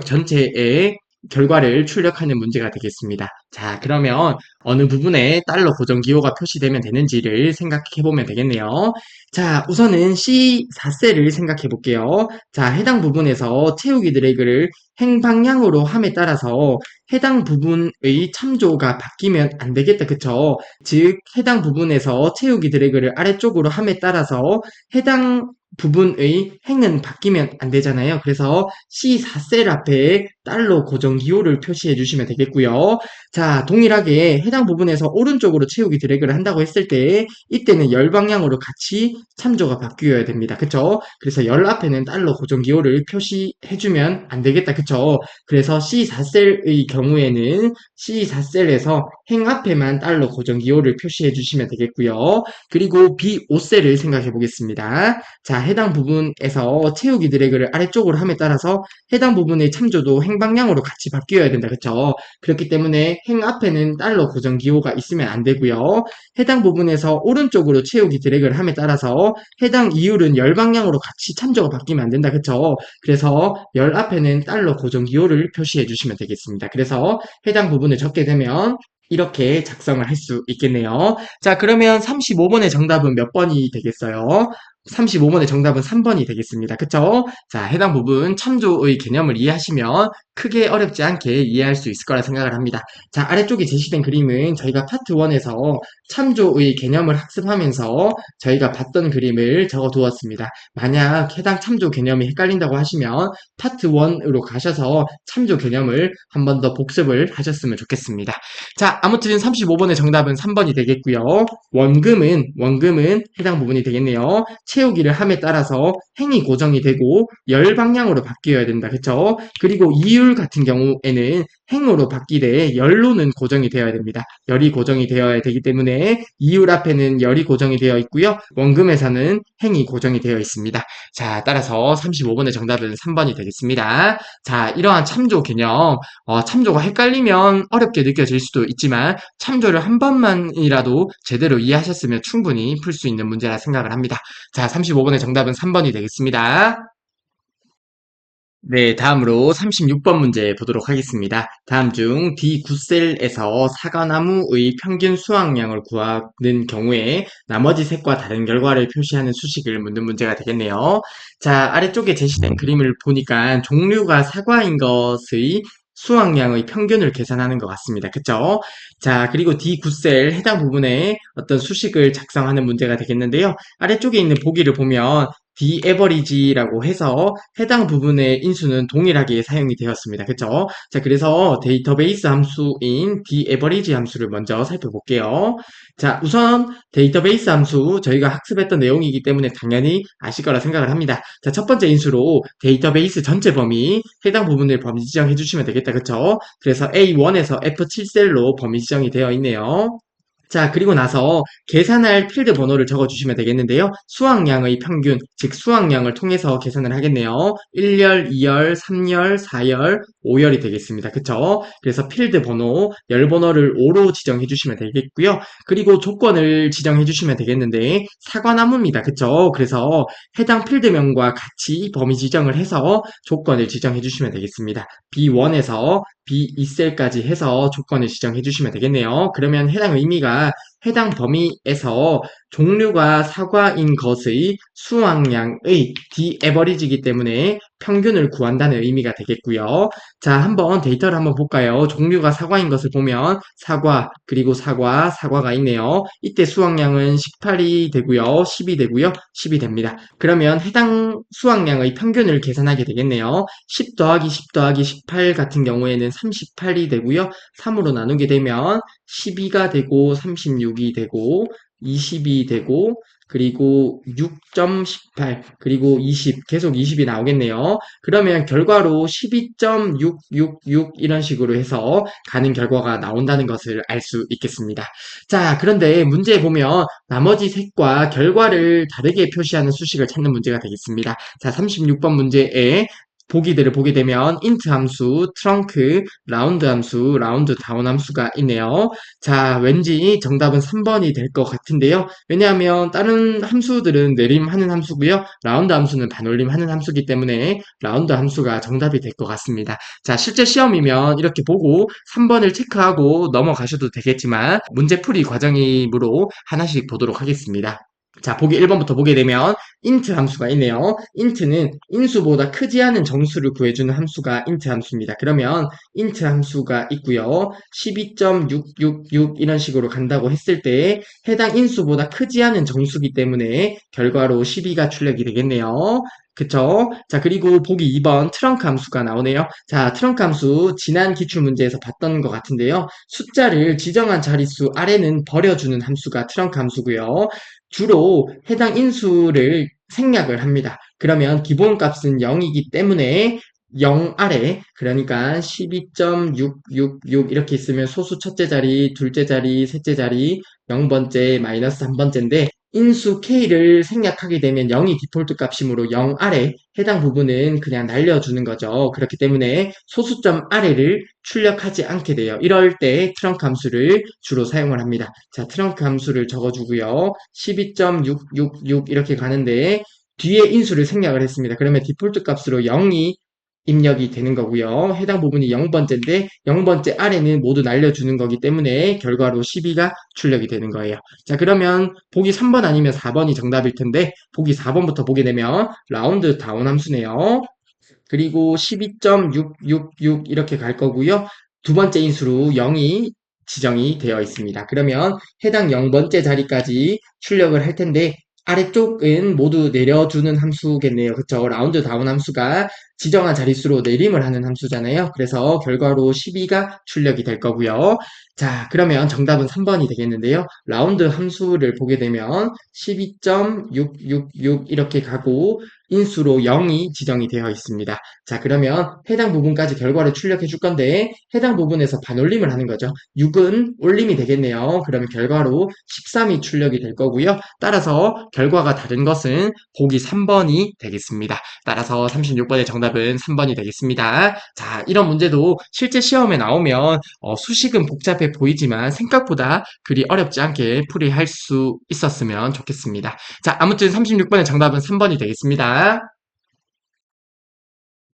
전체에 결과를 출력하는 문제가 되겠습니다. 자, 그러면 어느 부분에 달러 고정 기호가 표시되면 되는지를 생각해 보면 되겠네요. 자, 우선은 C4셀을 생각해 볼게요. 자, 해당 부분에서 채우기 드래그를 행방향으로 함에 따라서 해당 부분의 참조가 바뀌면 안 되겠다. 그쵸? 즉, 해당 부분에서 채우기 드래그를 아래쪽으로 함에 따라서 해당 부분의 행은 바뀌면 안 되잖아요. 그래서 C4셀 앞에 달러 고정기호를 표시해 주시면 되겠고요. 자, 동일하게 해당 부분에서 오른쪽으로 채우기 드래그를 한다고 했을 때 이때는 열 방향으로 같이 참조가 바뀌어야 됩니다. 그쵸? 그래서 열 앞에는 달러 고정기호를 표시해주면 안 되겠다. 그쵸? 그래서 C4셀의 경우에는 C4셀에서 행 앞에만 달러 고정기호를 표시해 주시면 되겠고요. 그리고 B5셀을 생각해 보겠습니다. 자, 해당 부분에서 채우기 드래그를 아래쪽으로 함에 따라서 해당 부분의 참조도 행 방향으로 같이 바뀌어야 된다. 그쵸? 그렇기 때문에 행 앞에는 달러 고정기호가 있으면 안 되고요. 해당 부분에서 오른쪽으로 채우기 드래그를 함에 따라서 해당 이율은 열 방향으로 같이 참조가 바뀌면 안 된다. 그쵸? 그래서 열 앞에는 달러 고정기호를 표시해 주시면 되겠습니다. 그래서 해당 부분을 적게 되면 이렇게 작성을 할 수 있겠네요. 자, 그러면 35번의 정답은 몇 번이 되겠어요? 35번의 정답은 3번이 되겠습니다. 그쵸? 자, 해당 부분 참조의 개념을 이해하시면 크게 어렵지 않게 이해할 수 있을 거라 생각을 합니다. 자, 아래쪽에 제시된 그림은 저희가 파트 1에서 참조의 개념을 학습하면서 저희가 봤던 그림을 적어 두었습니다. 만약 해당 참조 개념이 헷갈린다고 하시면 파트 1으로 가셔서 참조 개념을 한 번 더 복습을 하셨으면 좋겠습니다. 자, 아무튼 35번의 정답은 3번이 되겠고요. 원금은 해당 부분이 되겠네요. 채우기를 함에 따라서 행이 고정이 되고 열 방향으로 바뀌어야 된다. 그쵸? 그리고 이율 같은 경우에는 행으로 바뀌되 열로는 고정이 되어야 됩니다. 열이 고정이 되어야 되기 때문에 이율 앞에는 열이 고정이 되어 있고요. 원금에서는 행이 고정이 되어 있습니다. 자, 따라서 35번의 정답은 3번이 되겠습니다. 자, 이러한 참조 개념, 참조가 헷갈리면 어렵게 느껴질 수도 있지만 참조를 한 번만이라도 제대로 이해하셨으면 충분히 풀 수 있는 문제라 생각을 합니다. 자, 35번의 정답은 3번이 되겠습니다. 네, 다음으로 36번 문제 보도록 하겠습니다. 다음 중 D9셀에서 사과나무의 평균 수확량을 구하는 경우에 나머지 색과 다른 결과를 표시하는 수식을 묻는 문제가 되겠네요. 자, 아래쪽에 제시된 그림을 보니까 종류가 사과인 것의 수확량의 평균을 계산하는 것 같습니다. 그쵸? 자, 그리고 D9셀 해당 부분에 어떤 수식을 작성하는 문제가 되겠는데요. 아래쪽에 있는 보기를 보면 D-average라고 해서 해당 부분의 인수는 동일하게 사용이 되었습니다. 그쵸? 자, 그래서 데이터베이스 함수인 D-average 함수를 먼저 살펴볼게요. 자, 우선 데이터베이스 함수 저희가 학습했던 내용이기 때문에 당연히 아실 거라 생각을 합니다. 자, 첫 번째 인수로 데이터베이스 전체 범위 해당 부분을 범위 지정해 주시면 되겠다. 그쵸? 그래서 A1에서 F7셀로 범위 지정이 되어 있네요. 자, 그리고 나서 계산할 필드 번호를 적어주시면 되겠는데요. 수확량의 평균, 즉 수확량을 통해서 계산을 하겠네요. 1열, 2열, 3열, 4열, 5열이 되겠습니다. 그쵸? 그래서 필드 번호, 열 번호를 5로 지정해 주시면 되겠고요. 그리고 조건을 지정해 주시면 되겠는데 사과나무입니다. 그쵸? 그래서 해당 필드명과 같이 범위 지정을 해서 조건을 지정해 주시면 되겠습니다. B1에서 B2셀까지 해서 조건을 지정해 주시면 되겠네요. 그러면 해당 의미가 해당 범위에서 종류가 사과인 것의 수확량의 D-average이기 때문에 평균을 구한다는 의미가 되겠고요. 자, 한번 데이터를 한번 볼까요? 종류가 사과인 것을 보면 사과, 그리고 사과가 있네요. 이때 수확량은 18이 되고요. 10이 되고요. 10이 됩니다. 그러면 해당 수확량의 평균을 계산하게 되겠네요. 10 더하기 10 더하기 18 같은 경우에는 38이 되고요. 3으로 나누게 되면 12가 되고 36이 되고 20이 되고 그리고 6.18 그리고 20 계속 20이 나오겠네요. 그러면 결과로 12.666 이런 식으로 해서 가는 결과가 나온다는 것을 알 수 있겠습니다. 자, 그런데 문제에 보면 나머지 색과 결과를 다르게 표시하는 수식을 찾는 문제가 되겠습니다. 자, 36번 문제에 보기들을 보게 되면 int 함수, trunk, 라운드 함수, 라운드 다운 함수가 있네요. 자, 왠지 정답은 3번이 될 것 같은데요. 왜냐하면 다른 함수들은 내림하는 함수고요. 라운드 함수는 반올림하는 함수이기 때문에 라운드 함수가 정답이 될 것 같습니다. 자, 실제 시험이면 이렇게 보고 3번을 체크하고 넘어가셔도 되겠지만 문제풀이 과정이므로 하나씩 보도록 하겠습니다. 자, 보기 1번부터 보게 되면 int 함수가 있네요. int는 인수보다 크지 않은 정수를 구해주는 함수가 int 함수입니다. 그러면 int 함수가 있고요. 12.666 이런 식으로 간다고 했을 때 해당 인수보다 크지 않은 정수기 때문에 결과로 12가 출력이 되겠네요. 그쵸? 자, 그리고 보기 2번 트렁크 함수가 나오네요. 자, 트렁크 함수 지난 기출문제에서 봤던 것 같은데요. 숫자를 지정한 자릿수 아래는 버려주는 함수가 트렁크 함수고요. 주로 해당 인수를 생략을 합니다. 그러면 기본값은 0이기 때문에 0 아래, 그러니까 12.666 이렇게 있으면 소수 첫째 자리, 둘째 자리, 셋째 자리, 0번째, 마이너스 3번째인데 인수 k를 생략하게 되면 0이 디폴트 값이므로 0 아래 해당 부분은 그냥 날려주는 거죠. 그렇기 때문에 소수점 아래를 출력하지 않게 돼요. 이럴 때 트렁크 함수를 주로 사용을 합니다. 자, 트렁크 함수를 적어주고요. 12.666 이렇게 가는데 뒤에 인수를 생략을 했습니다. 그러면 디폴트 값으로 0이 입력이 되는 거고요. 해당 부분이 0번째인데 0번째 아래는 모두 날려주는 거기 때문에 결과로 12가 출력이 되는 거예요. 자, 그러면 보기 3번 아니면 4번이 정답일 텐데 보기 4번부터 보게 되면 라운드 다운 함수네요. 그리고 12.666 이렇게 갈 거고요. 두 번째 인수로 0이 지정이 되어 있습니다. 그러면 해당 0번째 자리까지 출력을 할 텐데 아래쪽은 모두 내려주는 함수겠네요. 그쵸? 라운드 다운 함수가 지정한 자릿수로 내림을 하는 함수잖아요. 그래서 결과로 12가 출력이 될 거고요. 자, 그러면 정답은 3번이 되겠는데요. 라운드 함수를 보게 되면 12.666 이렇게 가고 인수로 0이 지정이 되어 있습니다. 자, 그러면 해당 부분까지 결과를 출력해 줄 건데 해당 부분에서 반올림을 하는 거죠. 6은 올림이 되겠네요. 그러면 결과로 13이 출력이 될 거고요. 따라서 결과가 다른 것은 보기 3번이 되겠습니다. 따라서 36번의 정답은 3번이 되겠습니다. 자, 이런 문제도 실제 시험에 나오면 수식은 복잡해 보이지만 생각보다 그리 어렵지 않게 풀이할 수 있었으면 좋겠습니다. 자, 아무튼 36번의 정답은 3번이 되겠습니다.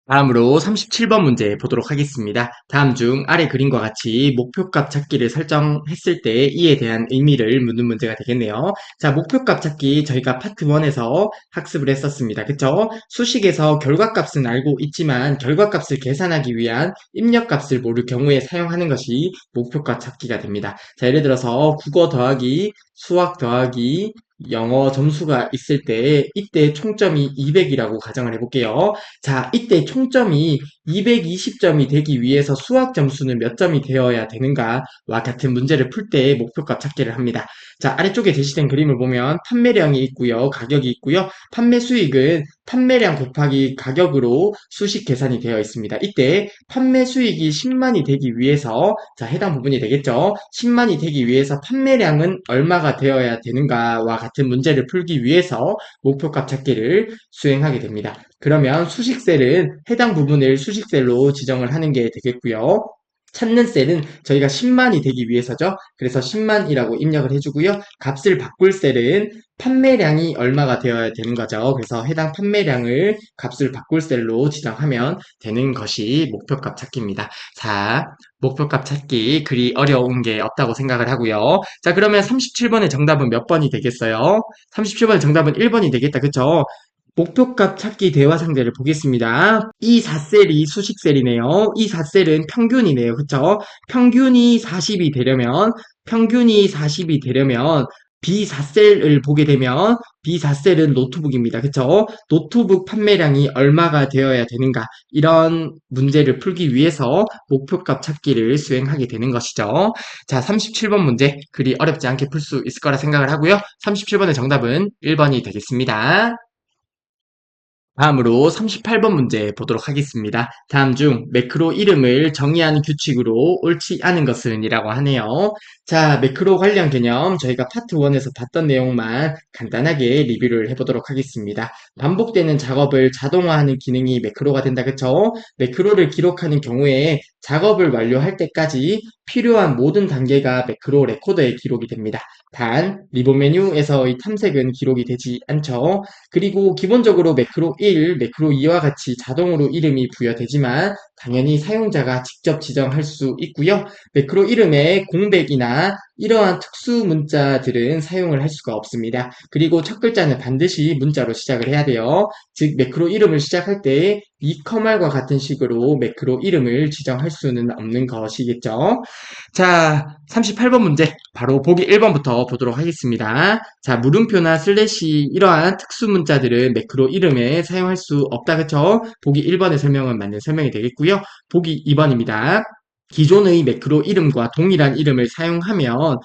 다음으로 37번 문제 보도록 하겠습니다. 다음 중 아래 그림과 같이 목표값 찾기를 설정했을 때 이에 대한 의미를 묻는 문제가 되겠네요. 자, 목표값 찾기 저희가 파트 1에서 학습을 했었습니다. 그쵸? 수식에서 결과값은 알고 있지만 결과값을 계산하기 위한 입력값을 모를 경우에 사용하는 것이 목표값 찾기가 됩니다. 자, 예를 들어서 국어 더하기 수학 더하기 영어 점수가 있을 때 이때 총점이 200이라고 가정을 해볼게요. 자, 이때 총점이 220점이 되기 위해서 수학 점수는 몇 점이 되어야 되는가와 같은 문제를 풀 때 목표값 찾기를 합니다. 자, 아래쪽에 제시된 그림을 보면 판매량이 있고요. 가격이 있고요. 판매 수익은 판매량 곱하기 가격으로 수식 계산이 되어 있습니다. 이때 판매 수익이 10만이 되기 위해서 자, 해당 부분이 되겠죠. 10만이 되기 위해서 판매량은 얼마가 되어야 되는가와 같은 문제를 풀기 위해서 목표값 찾기를 수행하게 됩니다. 그러면 수식셀은 해당 부분을 수식셀로 지정을 하는 게 되겠고요. 찾는 셀은 저희가 10만이 되기 위해서죠. 그래서 10만이라고 입력을 해주고요. 값을 바꿀 셀은 판매량이 얼마가 되어야 되는 거죠. 그래서 해당 판매량을 값을 바꿀 셀로 지정하면 되는 것이 목표값 찾기입니다. 자, 목표값 찾기 그리 어려운 게 없다고 생각을 하고요. 자, 그러면 37번의 정답은 몇 번이 되겠어요? 37번의 정답은 1번이 되겠다. 그쵸? 목표값 찾기 대화 상대를 보겠습니다. 이 4셀이 수식셀이네요. 이 4셀은 평균이네요. 그쵸? 평균이 40이 되려면 B4셀을 보게 되면 B4셀은 노트북입니다. 그쵸? 노트북 판매량이 얼마가 되어야 되는가 이런 문제를 풀기 위해서 목표값 찾기를 수행하게 되는 것이죠. 자, 37번 문제 그리 어렵지 않게 풀 수 있을 거라 생각을 하고요. 37번의 정답은 1번이 되겠습니다. 다음으로 38번 문제 보도록 하겠습니다. 다음 중 매크로 이름을 정의하는 규칙으로 옳지 않은 것은 이라고 하네요. 자, 매크로 관련 개념 저희가 파트 1에서 봤던 내용만 간단하게 리뷰를 해보도록 하겠습니다. 반복되는 작업을 자동화하는 기능이 매크로가 된다. 그쵸? 매크로를 기록하는 경우에 작업을 완료할 때까지 필요한 모든 단계가 매크로 레코더에 기록이 됩니다. 단, 리본 메뉴에서의 탐색은 기록이 되지 않죠. 그리고 기본적으로 매크로 1, 매크로 2와 같이 자동으로 이름이 부여되지만 당연히 사용자가 직접 지정할 수 있고요. 매크로 이름에 공백이나 이러한 특수 문자들은 사용을 할 수가 없습니다. 그리고 첫 글자는 반드시 문자로 시작을 해야 돼요. 즉 매크로 이름을 시작할 때 이 커말과 같은 식으로 매크로 이름을 지정할 수는 없는 것이겠죠. 자, 38번 문제 바로 보기 1번부터 보도록 하겠습니다. 자, 물음표나 슬래시 이러한 특수 문자들은 매크로 이름에 사용할 수 없다. 그쵸? 보기 1번의 설명은 맞는 설명이 되겠고요. 보기 2번입니다. 기존의 매크로 이름과 동일한 이름을 사용하면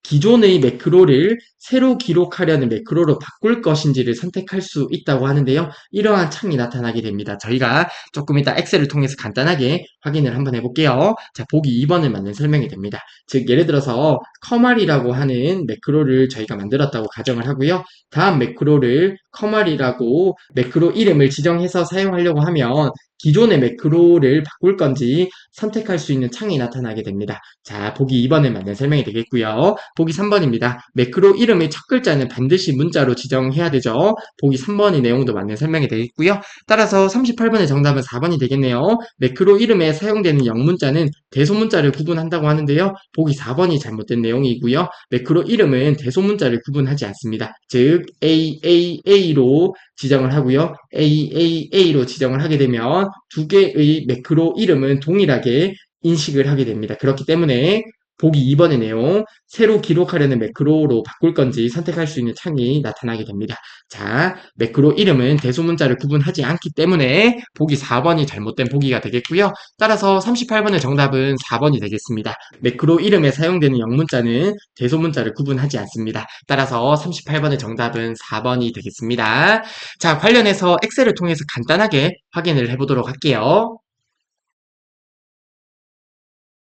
기존의 매크로를 새로 기록하려는 매크로로 바꿀 것인지를 선택할 수 있다고 하는데요. 이러한 창이 나타나게 됩니다. 저희가 조금 이따 엑셀을 통해서 간단하게 확인을 한번 해볼게요. 자, 보기 2번을 맞는 설명이 됩니다. 즉, 예를 들어서 커말이라고 하는 매크로를 저희가 만들었다고 가정을 하고요. 다음 매크로를 커말이라고 매크로 이름을 지정해서 사용하려고 하면 기존의 매크로를 바꿀 건지 선택할 수 있는 창이 나타나게 됩니다. 자, 보기 2번에 맞는 설명이 되겠고요. 보기 3번입니다. 매크로 이름의 첫 글자는 반드시 문자로 지정해야 되죠. 보기 3번의 내용도 맞는 설명이 되겠고요. 따라서 38번의 정답은 4번이 되겠네요. 매크로 이름에 사용되는 영문자는 대소문자를 구분한다고 하는데요. 보기 4번이 잘못된 내용이고요. 매크로 이름은 대소문자를 구분하지 않습니다. 즉 AAA로 지정을 하고요. AAA로 지정을 하게 되면 두 개의 매크로 이름은 동일하게 인식을 하게 됩니다. 그렇기 때문에 보기 2번의 내용, 새로 기록하려는 매크로로 바꿀 건지 선택할 수 있는 창이 나타나게 됩니다. 자, 매크로 이름은 대소문자를 구분하지 않기 때문에 보기 4번이 잘못된 보기가 되겠고요. 따라서 38번의 정답은 4번이 되겠습니다. 매크로 이름에 사용되는 영문자는 대소문자를 구분하지 않습니다. 따라서 38번의 정답은 4번이 되겠습니다. 자, 관련해서 엑셀을 통해서 간단하게 확인을 해보도록 할게요.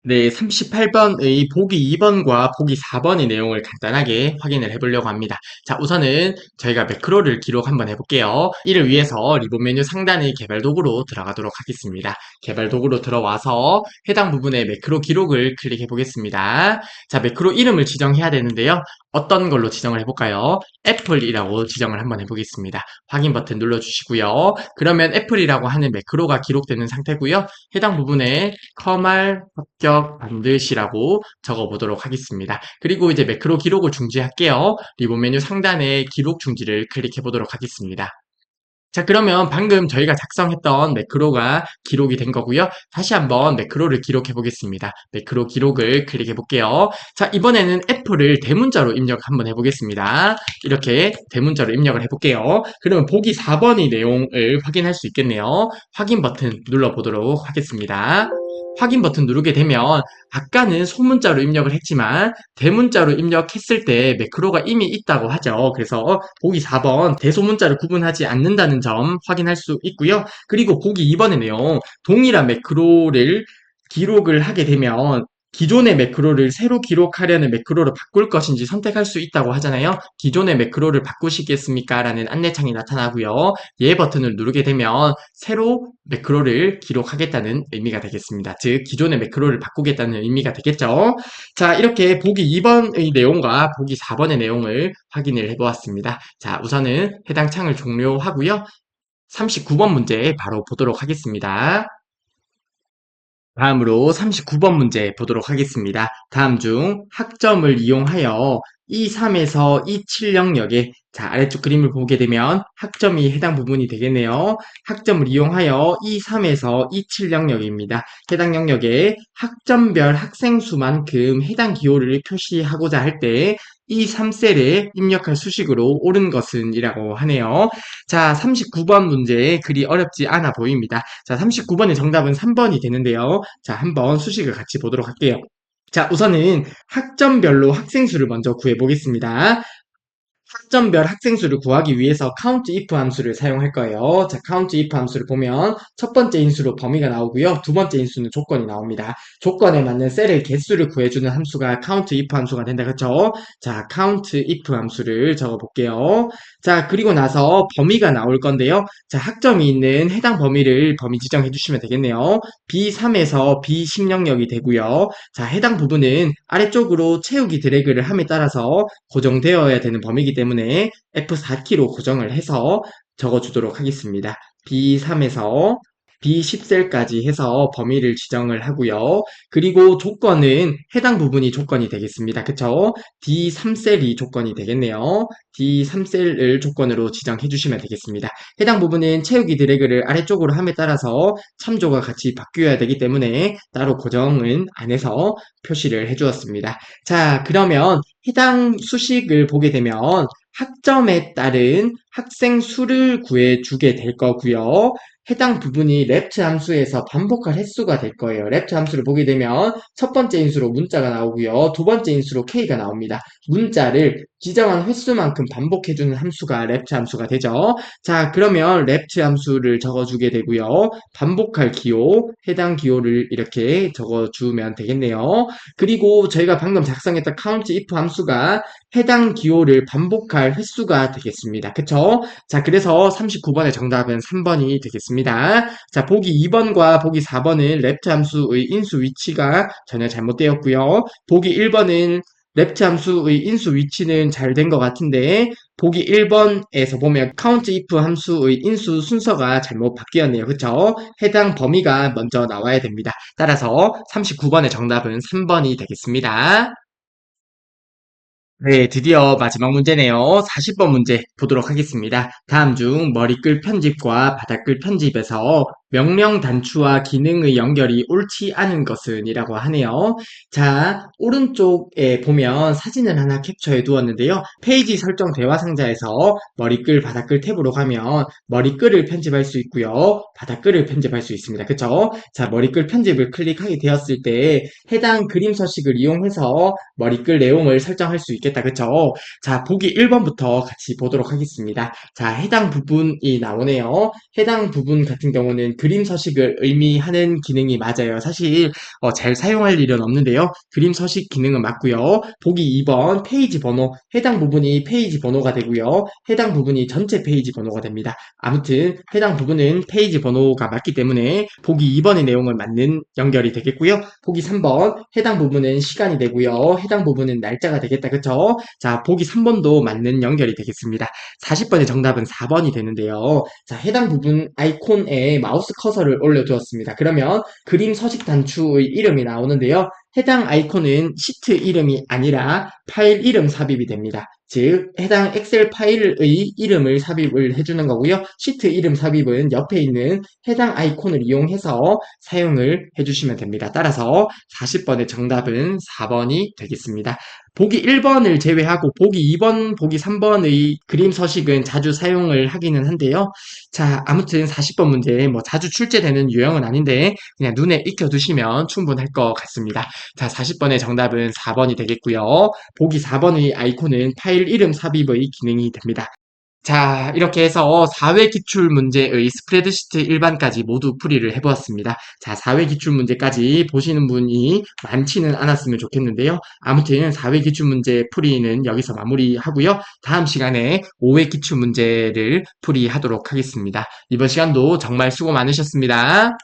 네, 38번의 보기 2번과 보기 4번의 내용을 간단하게 확인을 해보려고 합니다. 자, 우선은 저희가 매크로를 기록 한번 해볼게요. 이를 위해서 리본 메뉴 상단의 개발 도구로 들어가도록 하겠습니다. 개발 도구로 들어와서 해당 부분의 매크로 기록을 클릭해 보겠습니다. 자, 매크로 이름을 지정해야 되는데요. 어떤 걸로 지정을 해볼까요? 애플이라고 지정을 한번 해보겠습니다. 확인 버튼 눌러주시고요. 그러면 애플이라고 하는 매크로가 기록되는 상태고요. 해당 부분에 커말 합격 반드시라고 적어보도록 하겠습니다. 그리고 이제 매크로 기록을 중지할게요. 리본 메뉴 상단에 기록 중지를 클릭해 보도록 하겠습니다. 자, 그러면 방금 저희가 작성했던 매크로가 기록이 된 거고요. 다시 한번 매크로를 기록해 보겠습니다. 매크로 기록을 클릭해 볼게요. 자, 이번에는 애플을 대문자로 입력 한번 해보겠습니다. 이렇게 대문자로 입력을 해볼게요. 그러면 보기 4번의 내용을 확인할 수 있겠네요. 확인 버튼 눌러보도록 하겠습니다. 확인 버튼 누르게 되면 아까는 소문자로 입력을 했지만 대문자로 입력했을 때 매크로가 이미 있다고 하죠. 그래서 보기 4번 대소문자를 구분하지 않는다는 점 확인할 수 있고요. 그리고 보기 2번의 내용 동일한 매크로를 기록을 하게 되면 기존의 매크로를 새로 기록하려는 매크로로 바꿀 것인지 선택할 수 있다고 하잖아요. 기존의 매크로를 바꾸시겠습니까? 라는 안내창이 나타나고요. 예 버튼을 누르게 되면 새로 매크로를 기록하겠다는 의미가 되겠습니다. 즉 기존의 매크로를 바꾸겠다는 의미가 되겠죠. 자, 이렇게 보기 2번의 내용과 보기 4번의 내용을 확인을 해보았습니다. 자, 우선은 해당 창을 종료하고요. 39번 문제 바로 보도록 하겠습니다. 다음으로 39번 문제 보도록 하겠습니다. 다음 중 학점을 이용하여 E3에서 E7 영역에 자, 아래쪽 그림을 보게 되면 학점이 해당 부분이 되겠네요. 학점을 이용하여 E3에서 E7 영역입니다. 해당 영역에 학점별 학생 수만큼 해당 기호를 표시하고자 할 때 이 3셀에 입력할 수식으로 옳은 것은 이라고 하네요. 자, 39번 문제 그리 어렵지 않아 보입니다. 자, 39번의 정답은 3번이 되는데요. 자, 한번 수식을 같이 보도록 할게요. 자, 우선은 학점별로 학생 수를 먼저 구해 보겠습니다. 학점별 학생 수를 구하기 위해서 count if 함수를 사용할 거예요. 자, count if 함수를 보면 첫 번째 인수로 범위가 나오고요. 두 번째 인수는 조건이 나옵니다. 조건에 맞는 셀의 개수를 구해주는 함수가 count if 함수가 된다. 그렇죠? 자, count if 함수를 적어 볼게요. 자, 그리고 나서 범위가 나올 건데요. 자, 학점이 있는 해당 범위를 범위 지정해 주시면 되겠네요. B3에서 B10 영역이 되고요. 자, 해당 부분은 아래쪽으로 채우기 드래그를 함에 따라서 고정되어야 되는 범위이기 때문에 F4키로 고정을 해서 적어주도록 하겠습니다. B3에서 B10셀까지 해서 범위를 지정을 하고요. 그리고 조건은 해당 부분이 조건이 되겠습니다. 그쵸? D3셀이 조건이 되겠네요. D3셀을 조건으로 지정해 주시면 되겠습니다. 해당 부분은 채우기 드래그를 아래쪽으로 함에 따라서 참조가 같이 바뀌어야 되기 때문에 따로 고정은 안 해서 표시를 해 주었습니다. 자, 그러면 해당 수식을 보게 되면 학점에 따른 학생 수를 구해주게 될 거고요. 해당 부분이 랩트 함수에서 반복할 횟수가 될 거예요. 랩트 함수를 보게 되면 첫 번째 인수로 문자가 나오고요. 두 번째 인수로 k가 나옵니다. 문자를 지정한 횟수만큼 반복해주는 함수가 랩트 함수가 되죠. 자, 그러면 랩트 함수를 적어주게 되고요. 반복할 기호, 해당 기호를 이렇게 적어주면 되겠네요. 그리고 저희가 방금 작성했던 count if 함수가 해당 기호를 반복할 횟수가 되겠습니다. 그쵸? 자, 그래서 39번의 정답은 3번이 되겠습니다. 자, 보기 2번과 보기 4번은 랩트 함수의 인수 위치가 전혀 잘못되었고요. 보기 1번은 랩트 함수의 인수 위치는 잘 된 것 같은데 보기 1번에서 보면 count if 함수의 인수 순서가 잘못 바뀌었네요. 그쵸? 해당 범위가 먼저 나와야 됩니다. 따라서 39번의 정답은 3번이 되겠습니다. 네, 드디어 마지막 문제네요. 40번 문제 보도록 하겠습니다. 다음 중 머리글 편집과 바닥글 편집에서 명령 단추와 기능의 연결이 옳지 않은 것은 이라고 하네요. 자, 오른쪽에 보면 사진을 하나 캡처해 두었는데요. 페이지 설정 대화 상자에서 머리글, 바닥글 탭으로 가면 머리글을 편집할 수 있고요. 바닥글을 편집할 수 있습니다. 그쵸? 자, 머리글 편집을 클릭하게 되었을 때 해당 그림 서식을 이용해서 머리글 내용을 설정할 수 있겠다. 그쵸? 자, 보기 1번부터 같이 보도록 하겠습니다. 자, 해당 부분이 나오네요. 해당 부분 같은 경우는 그림 서식을 의미하는 기능이 맞아요. 사실 잘 사용할 일은 없는데요. 그림 서식 기능은 맞고요. 보기 2번 페이지 번호, 해당 부분이 페이지 번호가 되고요. 해당 부분이 전체 페이지 번호가 됩니다. 아무튼 해당 부분은 페이지 번호가 맞기 때문에 보기 2번의 내용은 맞는 연결이 되겠고요. 보기 3번 해당 부분은 시간이 되고요. 해당 부분은 날짜가 되겠다. 그쵸? 자, 보기 3번도 맞는 연결이 되겠습니다. 40번의 정답은 4번이 되는데요. 자, 해당 부분 아이콘에 마우스 커서를 올려두었습니다. 그러면 그림 서식 단추의 이름이 나오는데요. 해당 아이콘은 시트 이름이 아니라 파일 이름 삽입이 됩니다. 즉, 해당 엑셀 파일의 이름을 삽입을 해주는 거고요. 시트 이름 삽입은 옆에 있는 해당 아이콘을 이용해서 사용을 해주시면 됩니다. 따라서 40번의 정답은 4번이 되겠습니다. 보기 1번을 제외하고 보기 2번, 보기 3번의 그림 서식은 자주 사용을 하기는 한데요. 자, 아무튼 40번 문제 뭐 자주 출제되는 유형은 아닌데 그냥 눈에 익혀두시면 충분할 것 같습니다. 자, 40번의 정답은 4번이 되겠고요. 보기 4번의 아이콘은 파일 이름 삽입의 기능이 됩니다. 자, 이렇게 해서 4회 기출 문제의 스프레드시트 일반까지 모두 풀이를 해보았습니다. 자, 4회 기출 문제까지 보시는 분이 많지는 않았으면 좋겠는데요. 아무튼 4회 기출 문제 풀이는 여기서 마무리하고요. 다음 시간에 5회 기출 문제를 풀이하도록 하겠습니다. 이번 시간도 정말 수고 많으셨습니다.